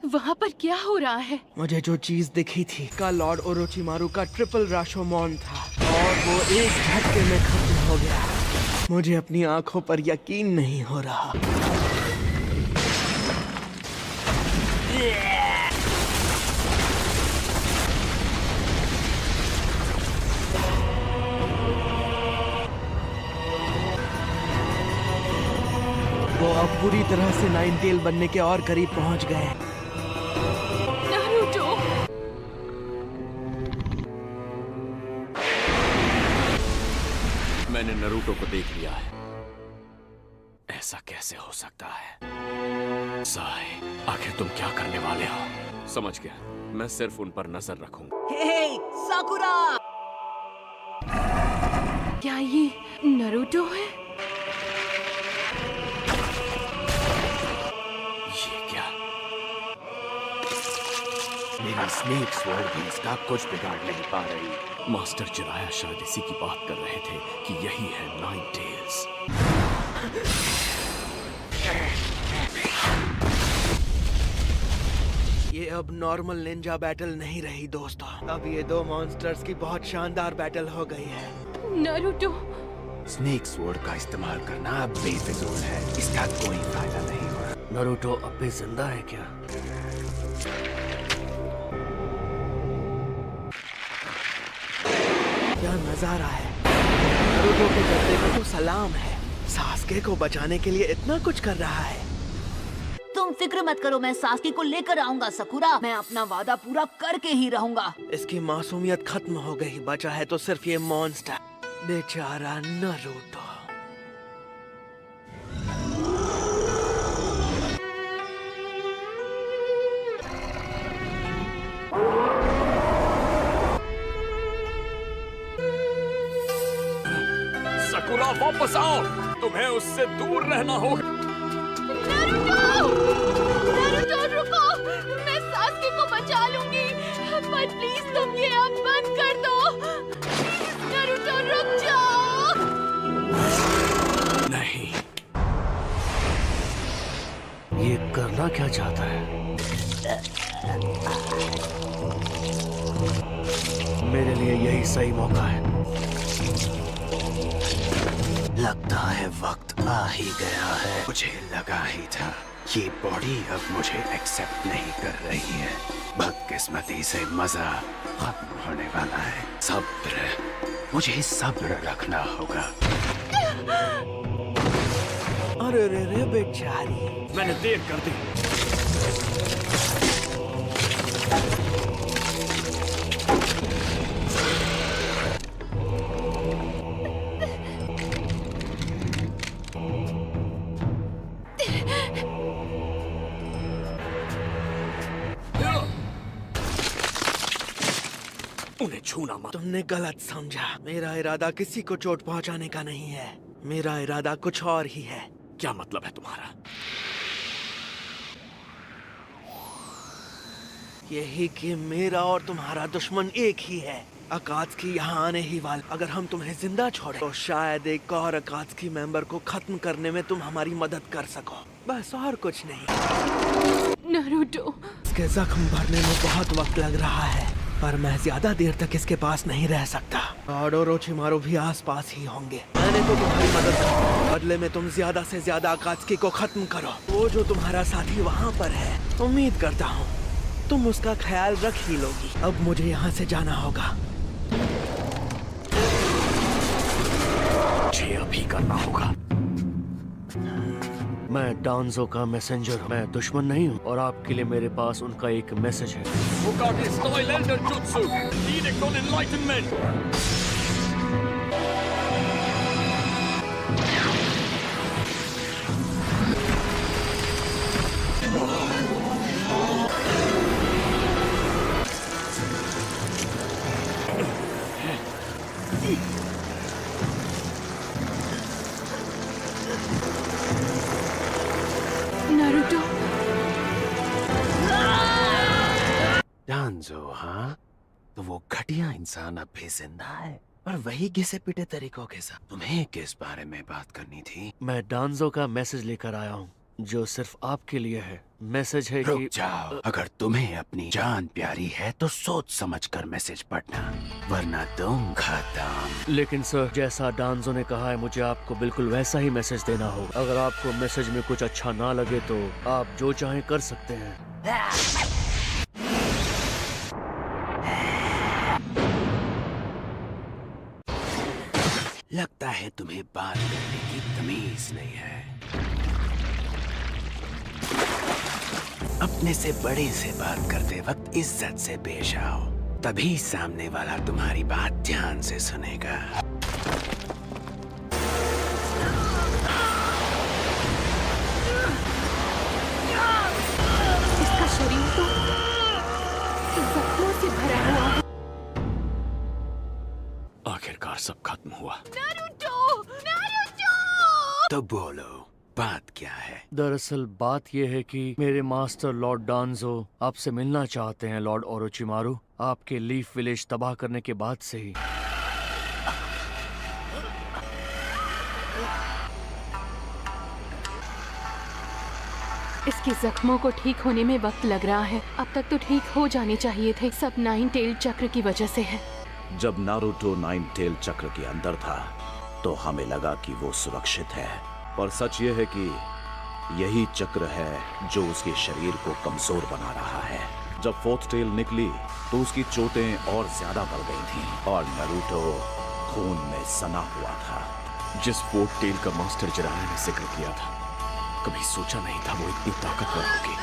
वहाँ पर क्या हो रहा है? मुझे जो चीज दिखी थी का लॉर्ड ओरोचिमारू का ट्रिपल राशोमोन था और वो एक झटके में खत्म हो गया। मुझे अपनी आंखों पर यकीन नहीं हो रहा। वो अब पूरी तरह से नाइन टेल बनने के और करीब पहुंच गए। नारुतो! मैंने नारुतो को देख लिया है। ऐसा कैसे हो सकता है? साई, आखिर तुम क्या करने वाले हो? समझ गया, मैं सिर्फ उन पर नजर रखूंगा। हे साकुरा! क्या ये नारुतो है? ये क्या? मेरी स्नेक स्वॉर्ड भी इसका कुछ बिगाड़ नहीं पा रही। मास्टर जिराया शायद इसी की बात कर रहे थे कि यही है नाइन टेल्स। ये अब नॉर्मल निंजा बैटल नहीं रही दोस्तों। अब ये दो मॉन्स्टर्स की बहुत शानदार बैटल हो गई है। नारुतो! स्नेक स्वॉर्ड का इस्तेमाल करना अब बेफिजूल है। इसका कोई फायदा नहीं हो रहा। नारुतो अब भी जिंदा है क्या? क्या नजारा है। नारुतो के जज्बे को तो सलाम है। सास्के को बचाने के लिए इतना कुछ कर रहा है। तुम फिक्र मत करो, मैं सास्के को लेकर आऊंगा सकुरा। मैं अपना वादा पूरा करके ही रहूंगा। इसकी मासूमियत खत्म हो गई। बचा है तो सिर्फ ये मॉन्स्टर। बेचारा नारुतो। सकुरा वापस आओ, तुम्हें उससे दूर रहना होगा। नारुतो! नारुतो रुको! मैं सास्के को बचा लूंगी, पर प्लीज तुम ये अब बंद कर दो। प्लीज नारुतो रुक जाओ। नहीं, ये करना क्या चाहता है? मेरे लिए यही सही मौका है। लगता है वक्त आ ही गया है। मुझे लगा ही था ये बॉडी अब मुझे एक्सेप्ट नहीं कर रही है। बदकिस्मती से मजा खत्म होने वाला है। सब्र, मुझे सब्र रखना होगा। अरे रे रे बेचारी, मैंने देर कर दी। उन्हें छूना मत। तुमने गलत समझा। मेरा इरादा किसी को चोट पहुंचाने का नहीं है। मेरा इरादा कुछ और ही है। क्या मतलब है तुम्हारा? यही कि मेरा और तुम्हारा दुश्मन एक ही है। अकात्सुकी यहाँ आने ही वाला। अगर हम तुम्हें जिंदा छोड़े तो शायद एक और अकात्सुकी मेंबर को खत्म करने में तुम हमारी मदद कर सको। बस और कुछ नहीं। नारुतो! इसके जख्म भरने में बहुत वक्त लग रहा है, पर मैं ज्यादा देर तक इसके पास नहीं रह सकता। लॉर्ड ओरोचिमारू भी आसपास ही होंगे। मैंने तो तुम्हारी मदद की, बदले में तुम ज्यादा से ज्यादा अकात्सुकी को खत्म करो। वो जो तुम्हारा साथी वहाँ पर है, उम्मीद करता हूँ तुम उसका ख्याल रख ही लोगी। अब मुझे यहाँ से जाना होगा। मुझे अभी करना होगा। मैं डांजो का मैसेंजर हूँ। मैं दुश्मन नहीं हूँ और आपके लिए मेरे पास उनका एक मैसेज है। Hokage style elder jutsu, edict on enlightenment. Naruto! डांजो, हाँ? तो वो घटिया इंसान अब भी जिंदा है और वही घिसे पिटे तरीकों के साथ। तुम्हें किस बारे में बात करनी थी? मैं डांजो का मैसेज लेकर आया हूँ। जो सिर्फ आपके लिए है। मैसेज है रुक कि जाओ। अगर तुम्हें अपनी जान प्यारी है तो सोच समझकर मैसेज पढ़ना, वरना तुम खत्म। लेकिन सर, जैसा डांजो ने कहा है, मुझे आपको बिल्कुल वैसा ही मैसेज देना होगा। अगर आपको मैसेज में कुछ अच्छा ना लगे तो आप जो चाहें कर सकते हैं। लगता है तुम्हें बात करने की तमीज नहीं है। अपने से बड़े से बात करते वक्त इज्जत से पेश आओ, तभी सामने वाला तुम्हारी बात ध्यान से सुनेगा। इसका शरीर तो जख्मों से भरा हुआ है। आखिरकार सब खत्म हुआ। नारुतो! नारुतो! तो बोलो, बात क्या है? दरअसल बात यह है कि मेरे मास्टर लॉर्ड डांजो आपसे मिलना चाहते हैं लॉर्ड ओरोचिमारू, आपके लीफ विलेज तबाह करने के बाद से ही। इसके जख्मों को ठीक होने में वक्त लग रहा है। अब तक तो ठीक हो जाने चाहिए थे। सब नाइन टेल चक्र की वजह से है। जब नारुतो नाइन टेल चक्र के अंदर था तो हमें लगा कि वो सुरक्षित है, पर सच ये है कि यही चक्र है जो उसके शरीर को कमजोर बना रहा है। जब फोर्थ टेल निकली तो उसकी चोटें और ज्यादा बढ़ गई थीं और नारुतो खून में सना हुआ था। जिस फोर्थ टेल का मास्टर जिराया ने जिक्र किया था, कभी सोचा नहीं था वो इतनी ताकतवर होगी।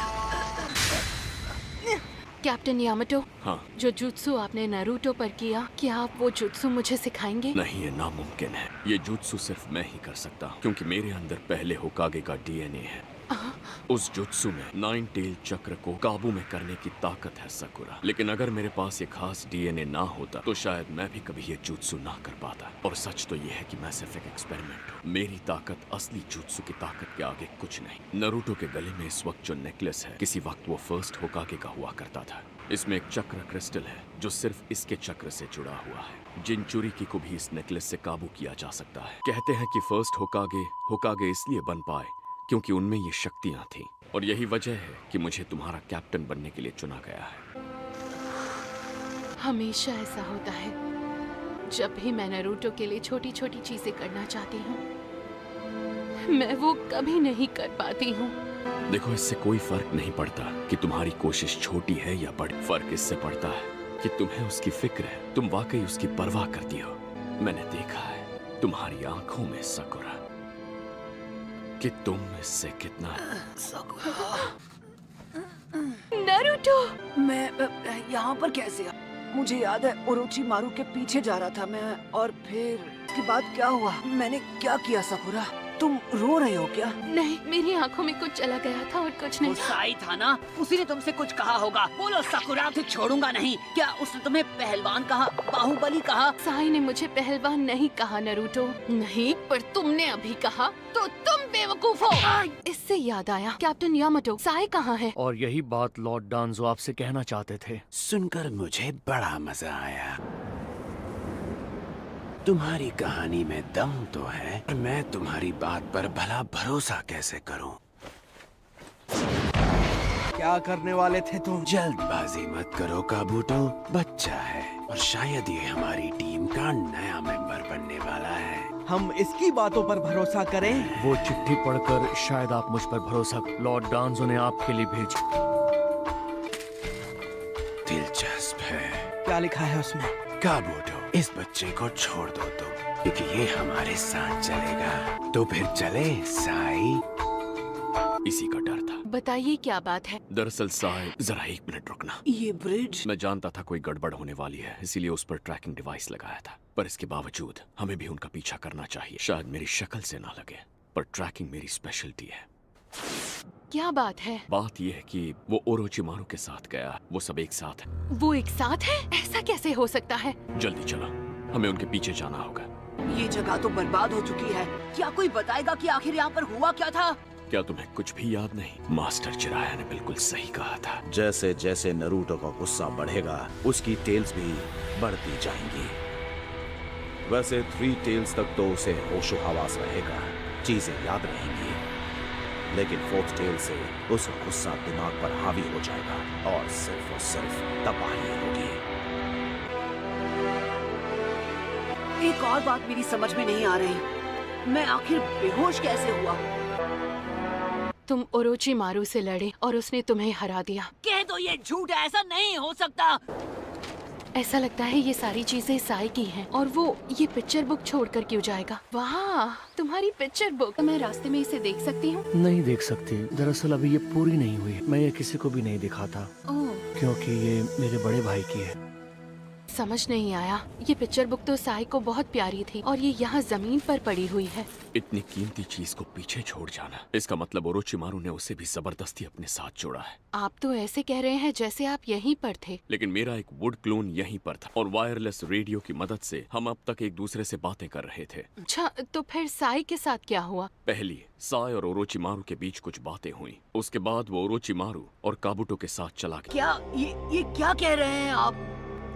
कैप्टन यामाटो, हाँ, जो जुत्सु आपने नारुतो पर किया, क्या आप वो जुत्सु मुझे सिखाएंगे? नहीं, ये नामुमकिन है। ये जुत्सु सिर्फ मैं ही कर सकता हूँ, क्योंकि मेरे अंदर पहले होकागे का डीएनए है। उस जुत्सु में नाइन टेल चक्र को काबू में करने की ताकत है सकुरा। लेकिन अगर मेरे पास ये खास डीएनए ना होता तो शायद मैं भी कभी ये जुत्सु ना कर पाता। और सच तो ये है कि मैं सिर्फ एक एक्सपेरिमेंट हूँ। मेरी ताकत असली जुत्सु की ताकत के आगे कुछ नहीं। नारुतो के गले में इस वक्त जो नेकलेस है, किसी वक्त वो फर्स्ट होकागे का हुआ करता था। इसमें एक चक्र क्रिस्टल है जो सिर्फ इसके चक्र से जुड़ा हुआ है। जिनचुरिकी को भी इस नेकलेस से काबू किया जा सकता है। कहते हैं कि फर्स्ट होकागे इसलिए बन पाए क्योंकि उनमें ये शक्तियां थीं। और यही वजह है कि मुझे तुम्हारा कैप्टन बनने के लिए चुना गया है। हमेशा ऐसा होता है। जब भी मैं नारुतो के लिए छोटी छोटी चीजें करना चाहती हूँ, मैं वो कभी नहीं कर पाती हूँ। देखो, इससे कोई फर्क नहीं पड़ता कि तुम्हारी कोशिश छोटी है या बड़ी। फर्क इससे पड़ता है कि तुम्हें उसकी फिक्र है, तुम वाकई उसकी परवाह करती हो। मैंने देखा है तुम्हारी आंखों में सकुरा कि तुम इससे कितना। नारुतो! मैं यहाँ पर कैसे? मुझे याद है ओरोचिमारू के पीछे जा रहा था मैं, और फिर उसके बाद क्या हुआ? मैंने क्या किया सकुरा? तुम रो रहे हो क्या? नहीं, मेरी आंखों में कुछ चला गया था और कुछ नहीं। साई था ना, उसी ने तुमसे कुछ कहा होगा। बोलो सकुरा, तुझे छोड़ूंगा नहीं। क्या उसने तुम्हें पहलवान कहा, बाहुबली कहा? साई ने मुझे पहलवान नहीं कहा नारुतो। नहीं, पर तुमने अभी कहा तो तुम बेवकूफ हो। इससे याद आया, कैप्टन यामाटो, साई कहाँ है? और यही बात लॉर्ड डांजो आपसे कहना चाहते थे। सुनकर मुझे बड़ा मजा आया। तुम्हारी कहानी में दम तो है, पर मैं तुम्हारी बात पर भला भरोसा कैसे करूं? क्या करने वाले थे तुम? जल्दबाजी मत करो काबूटो, बच्चा है और शायद ये हमारी टीम का नया मेंबर बनने वाला है। हम इसकी बातों पर भरोसा करें? वो चिट्ठी पढ़कर शायद आप मुझ पर भरोसा। लॉर्ड डांजो ने आपके लिए भेजी। दिलचस्प है। क्या लिखा है उसमें? काबूटो, इस बच्चे को छोड़ दो तुम, क्योंकि ये हमारे साथ चलेगा। तो फिर चले साई? इसी का डर था। बताइए क्या बात है? दरअसल साई, जरा एक मिनट रुकना। ये ब्रिज? मैं जानता था कोई गड़बड़ होने वाली है, इसीलिए उस पर ट्रैकिंग डिवाइस लगाया था। पर इसके बावजूद हमें भी उनका पीछा करना चाहिए। शायद मेरी शक्ल से ना लगे, पर ट्रैकिंग मेरी स्पेशलिटी है। क्या बात है? बात यह है कि वो ओरोचिमारू के साथ गया। वो सब एक साथ है। वो एक साथ है? ऐसा कैसे हो सकता है? जल्दी चलो, हमें उनके पीछे जाना होगा। ये जगह तो बर्बाद हो चुकी है। क्या कोई बताएगा कि आखिर यहाँ पर हुआ क्या था? क्या तुम्हें कुछ भी याद नहीं? मास्टर जिराया ने बिल्कुल सही कहा था। जैसे जैसे नारुतो का गुस्सा बढ़ेगा उसकी टेल्स भी बढ़ती जाएंगी। वैसे 3 टेल्स तक तो उसे होशो हवास रहेगा, चीजें याद रहेंगी। लेकिन फोर्थ टेल से उसका गुस्सा दिमाग पर हावी हो जाएगा और सिर्फ तबाही होगी। एक और बात मेरी समझ में नहीं आ रही, मैं आखिर बेहोश कैसे हुआ? तुम ओरोचिमारू से लड़े और उसने तुम्हें हरा दिया। कह दो ये झूठ है, ऐसा नहीं हो सकता। ऐसा लगता है ये सारी चीजें साई की हैं और वो ये पिक्चर बुक छोड़कर क्यों जाएगा? वाह, तुम्हारी पिक्चर बुक। मैं रास्ते में इसे देख सकती हूँ? नहीं देख सकती, दरअसल अभी ये पूरी नहीं हुई। मैं ये किसी को भी नहीं दिखाता ओह, क्योंकि ये मेरे बड़े भाई की है। समझ नहीं आया। ये पिक्चर बुक तो साई को बहुत प्यारी थी और ये यहाँ जमीन पर पड़ी हुई है। इतनी कीमती चीज को पीछे छोड़ जाना, इसका मतलब ओरोचिमारू ने उसे भी जबरदस्ती अपने साथ जोड़ा है। आप तो ऐसे कह रहे हैं जैसे आप यहीं पर थे। लेकिन मेरा एक वुड क्लोन यहीं पर था और वायरलेस रेडियो की मदद से हम अब तक एक दूसरे से बातें कर रहे थे। अच्छा, तो फिर साई के साथ क्या हुआ? पहली साई और ओरोचिमारू के बीच कुछ बातें हुई। उसके बाद वो ओरोचिमारू और काबुटो के साथ चला गया। क्या ये क्या कह रहे हैं आप?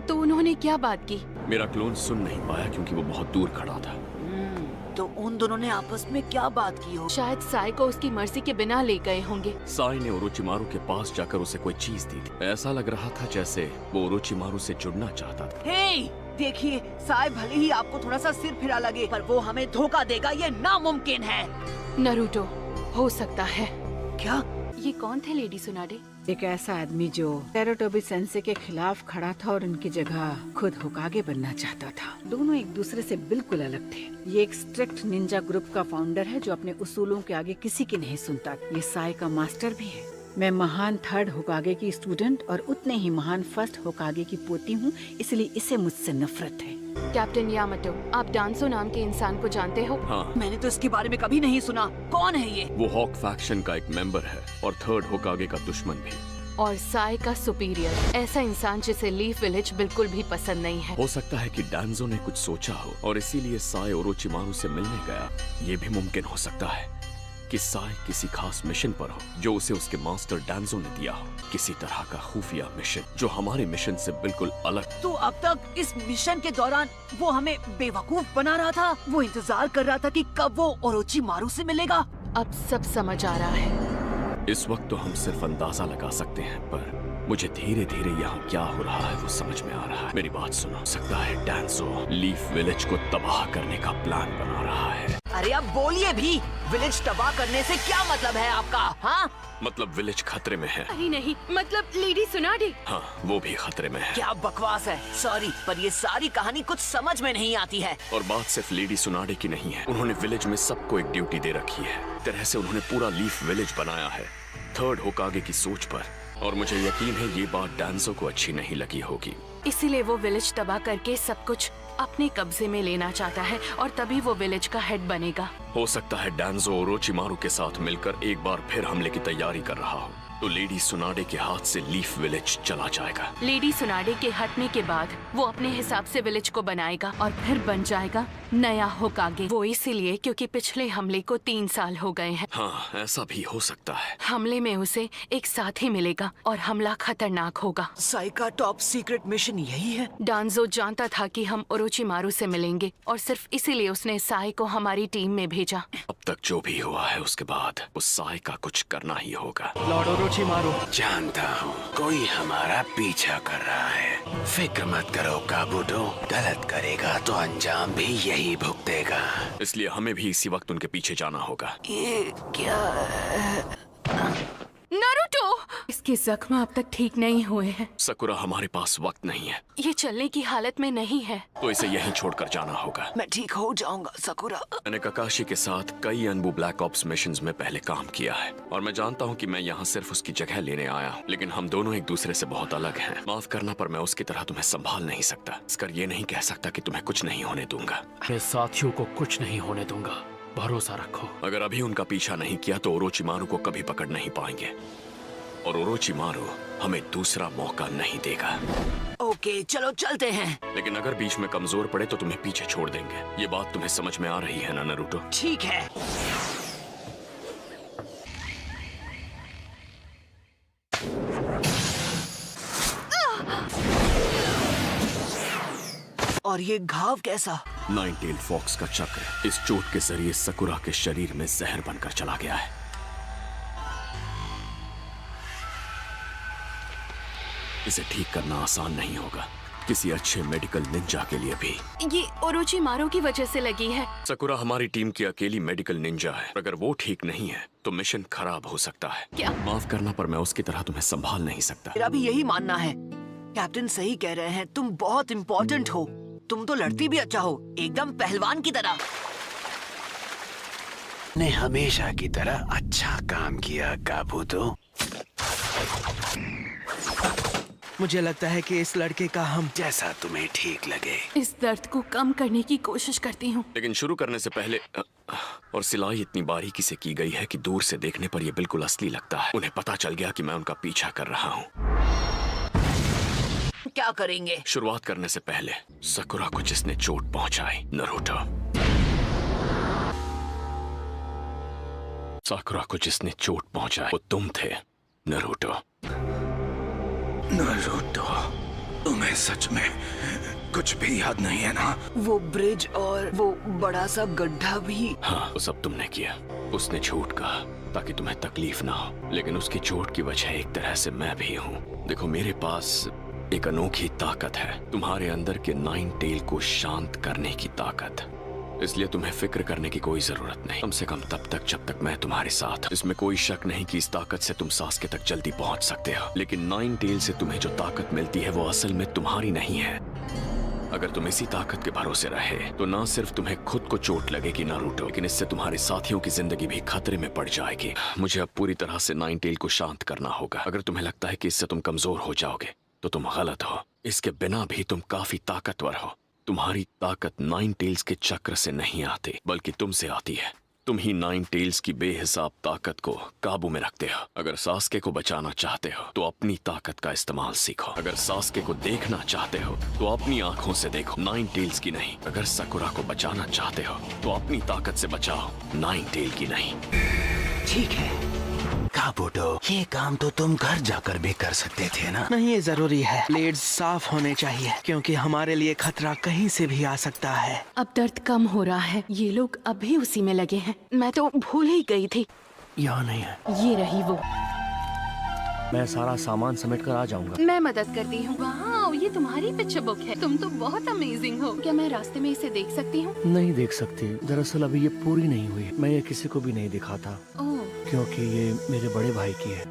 तो उन्होंने क्या बात की? मेरा क्लोन सुन नहीं पाया क्योंकि वो बहुत दूर खड़ा था। तो उन दोनों ने आपस में क्या बात की हो? शायद साई को उसकी मर्जी के बिना ले गए होंगे। साई ने ओरोचिमारू के पास जाकर उसे कोई चीज दी थी। ऐसा लग रहा था जैसे वो ओरोचिमारू से जुड़ना चाहता था। हे, देखिए, साई भले ही आपको थोड़ा सा सिर फिरा लगे, पर वो हमें धोखा देगा, ये नामुमकिन है। नरूटो, हो सकता है। क्या? ये कौन थे लेडी सुनाडे? एक ऐसा आदमी जो टेरोटोबी सेंसे के खिलाफ खड़ा था और उनकी जगह खुद होकागे बनना चाहता था। दोनों एक दूसरे से बिल्कुल अलग थे। ये एक स्ट्रिक्ट निंजा ग्रुप का फाउंडर है जो अपने उसूलों के आगे किसी की नहीं सुनता। ये साई का मास्टर भी है। मैं महान थर्ड होकागे की स्टूडेंट और उतने ही महान फर्स्ट होकागे की पोती हूँ, इसलिए इसे मुझसे नफरत है। कैप्टन यामाटो, आप डांसो नाम के इंसान को जानते हो? हाँ, मैंने तो इसके बारे में कभी नहीं सुना। कौन है ये? वो हॉक फैक्शन का एक मेंबर है और थर्ड होकागे का दुश्मन भी। और साई का सुपीरियर, ऐसा इंसान जिसे लीफ विलेज बिल्कुल भी पसंद नहीं है। हो सकता है कि डांजो ने कुछ सोचा हो और इसीलिए साई ओरोचिमारू से मिलने गया। ये भी मुमकिन हो सकता है कि साई किसी खास मिशन पर हो जो उसे उसके मास्टर डांजो ने दिया हो। किसी तरह का खुफिया मिशन जो हमारे मिशन से बिल्कुल अलग। तो अब तक इस मिशन के दौरान वो हमें बेवकूफ बना रहा था। वो इंतजार कर रहा था कि कब वो ओरोचिमारू से मिलेगा। अब सब समझ आ रहा है। इस वक्त तो हम सिर्फ अंदाजा लगा सकते हैं, पर मुझे धीरे धीरे यहाँ क्या हो रहा है वो समझ में आ रहा है। मेरी बात सुनो, सकता है डांजो लीफ विलेज को तबाह करने का प्लान बना रहा है। अरे अब बोलिए भी, विलेज तबाह करने से क्या मतलब है आपका? हाँ, मतलब विलेज खतरे में है। अरे नहीं, मतलब लेडी सुनाडे। हाँ, वो भी खतरे में है। क्या बकवास है। सॉरी, पर ये सारी कहानी कुछ समझ में नहीं आती है। और बात सिर्फ लेडी सुनाडे की नहीं है। उन्होंने विलेज में सबको एक ड्यूटी दे रखी है। तरह से उन्होंने पूरा लीफ विलेज बनाया है थर्ड होकागे की सोच पर। और मुझे यकीन है ये बात डांजो को अच्छी नहीं लगी होगी। इसीलिए वो विलेज तबाह करके सब कुछ अपने कब्जे में लेना चाहता है और तभी वो विलेज का हेड बनेगा। हो सकता है डांजो ओरोचिमारू के साथ मिलकर एक बार फिर हमले की तैयारी कर रहा हो, तो लेडी सुनाडे के हाथ से लीफ विलेज चला जाएगा। लेडी सुनाडे के हटने के बाद वो अपने हिसाब से विलेज को बनाएगा और फिर बन जाएगा नया होकागे। वो इसीलिए क्योंकि पिछले हमले को 3 साल हो गए हैं। हाँ, ऐसा भी हो सकता है। हमले में उसे एक साथी मिलेगा और हमला खतरनाक होगा। साई का टॉप सीक्रेट मिशन यही है। डांजो जानता था कि हम ओरोचिमारू से मिलेंगे और सिर्फ इसीलिए उसने साई को हमारी टीम में भेजा। अब तक जो भी हुआ है उसके बाद उस साई का कुछ करना ही होगा। लॉर्ड ओरोचिमारू, जानता हूँ कोई हमारा पीछा कर रहा है। फिक्र मत करो काबुटो, गलत करेगा तो अंजाम भी यही भुगतेगा। इसलिए हमें भी इसी वक्त उनके पीछे जाना होगा। ये क्या है? नारुतो! इसके जख्म अब तक ठीक नहीं हुए हैं। सकुरा, हमारे पास वक्त नहीं है। ये चलने की हालत में नहीं है। तो इसे यहीं छोड़कर जाना होगा। मैं ठीक हो जाऊंगा सकुरा। मैंने ककाशी के साथ कई अनबू ब्लैक ऑप्स मिशंस में पहले काम किया है और मैं जानता हूँ कि मैं यहाँ सिर्फ उसकी जगह लेने आया हूँ, लेकिन हम दोनों एक दूसरे से बहुत अलग हैं। माफ करना, पर मैं उसकी तरह तुम्हें संभाल नहीं सकता। इसकर ये नहीं कह सकता कि तुम्हें कुछ नहीं होने दूंगा। मैं साथियों को कुछ नहीं होने दूंगा, भरोसा रखो। अगर अभी उनका पीछा नहीं किया तो ओरोचिमारू को कभी पकड़ नहीं पाएंगे और ओरोचिमारू हमें दूसरा मौका नहीं देगा। ओके, चलो चलते हैं। लेकिन अगर बीच में कमजोर पड़े तो तुम्हें पीछे छोड़ देंगे। ये बात तुम्हें समझ में आ रही है ना नारुतो? ठीक है। और ये घाव कैसा? नाइन टेल फॉक्स का चक्र इस चोट के जरिए सकुरा के शरीर में जहर बनकर चला गया है। इसे ठीक करना आसान नहीं होगा, किसी अच्छे मेडिकल निंजा के लिए भी। ये ओरोचिमारू की वजह से लगी है। सकुरा हमारी टीम की अकेली मेडिकल निंजा है। अगर वो ठीक नहीं है तो मिशन खराब हो सकता है। क्या? माफ करना पर मैं उसकी तरह तुम्हें संभाल नहीं सकता। मेरा भी यही मानना है। कैप्टन सही कह रहे हैं, तुम बहुत इम्पोर्टेंट हो। तुम तो लड़ती भी अच्छा हो, एकदम पहलवान की तरह। ने हमेशा की तरह अच्छा काम किया काबूतो। मुझे लगता है कि इस लड़के का हम जैसा तुम्हें ठीक लगे। इस दर्द को कम करने की कोशिश करती हूँ। लेकिन शुरू करने से पहले और सिलाई इतनी बारीकी से की गई है कि दूर से देखने पर यह बिल्कुल असली लगता है। उन्हें पता चल गया कि मैं उनका पीछा कर रहा हूँ। क्या करेंगे? शुरुआत करने से पहले सकुरा को जिसने चोट पहुंचाई, नारुतो। साकुरा को जिसने चोट पहुंचाई वो तुम थे, नारुतो। नारुतो, तुम्हें सच में कुछ भी याद नहीं है ना? वो ब्रिज और वो बड़ा सा गड्ढा भी। हाँ, वो सब तुमने किया। उसने झूठ कहा ताकि तुम्हें तकलीफ ना हो, लेकिन उसकी चोट की वजह एक तरह से मैं भी हूँ। देखो, मेरे पास एक अनोखी ताकत है, तुम्हारे अंदर के 9 टेल को शांत करने की ताकत। इसलिए तुम्हें फिक्र करने की कोई जरूरत नहीं, कम से कम तब तक जब तक मैं तुम्हारे साथ। इसमें कोई शक नहीं कि इस ताकत से तुम सास्के तक जल्दी पहुंच सकते हो, लेकिन 9 टेल से तुम्हें जो ताकत मिलती है वो असल में तुम्हारी नहीं है। अगर तुम इसी ताकत के भरोसे रहे तो ना सिर्फ तुम्हें खुद को चोट लगेगी नारुतो, लेकिन इससे तुम्हारे साथियों की जिंदगी भी खतरे में पड़ जाएगी। मुझे अब पूरी तरह से 9 टेल को शांत करना होगा। अगर तुम्हें लगता है कि इससे तुम कमजोर हो जाओगे तो तुम गलत हो। इसके बिना भी तुम काफी ताकतवर हो। तुम्हारी ताकत 9 टेल्स के चक्र से नहीं आती, बल्कि तुमसे आती है। तुम ही 9 टेल्स की बेहिसाब ताकत को काबू में रखते हो। अगर सास्के को बचाना चाहते हो तो अपनी ताकत का इस्तेमाल सीखो। अगर सास्के को देखना चाहते हो तो अपनी आंखों से देखो, 9 टेल्स की नहीं। अगर सकुरा को बचाना चाहते हो तो अपनी ताकत से बचाओ, 9 टेल की नहीं। ठीक है काबूतो, ये काम तो तुम घर जाकर भी कर सकते थे ना? नहीं, ये जरूरी है। ब्लेड्स साफ होने चाहिए क्योंकि हमारे लिए खतरा कहीं से भी आ सकता है। अब दर्द कम हो रहा है। ये लोग अभी उसी में लगे हैं। मैं तो भूल ही गई थी। यहाँ नहीं है। ये रही वो। मैं सारा सामान समेट कर आ जाऊंगा। मैं मदद करती हूँ। वाह, ये तुम्हारी पिक्चर बुक है। तुम तो बहुत अमेजिंग हो। क्या मैं रास्ते में इसे देख सकती हूँ? नहीं देख सकती। दरअसल अभी ये पूरी नहीं हुई। मैं ये किसी को भी नहीं दिखाता क्योंकि ये मेरे बड़े भाई की है।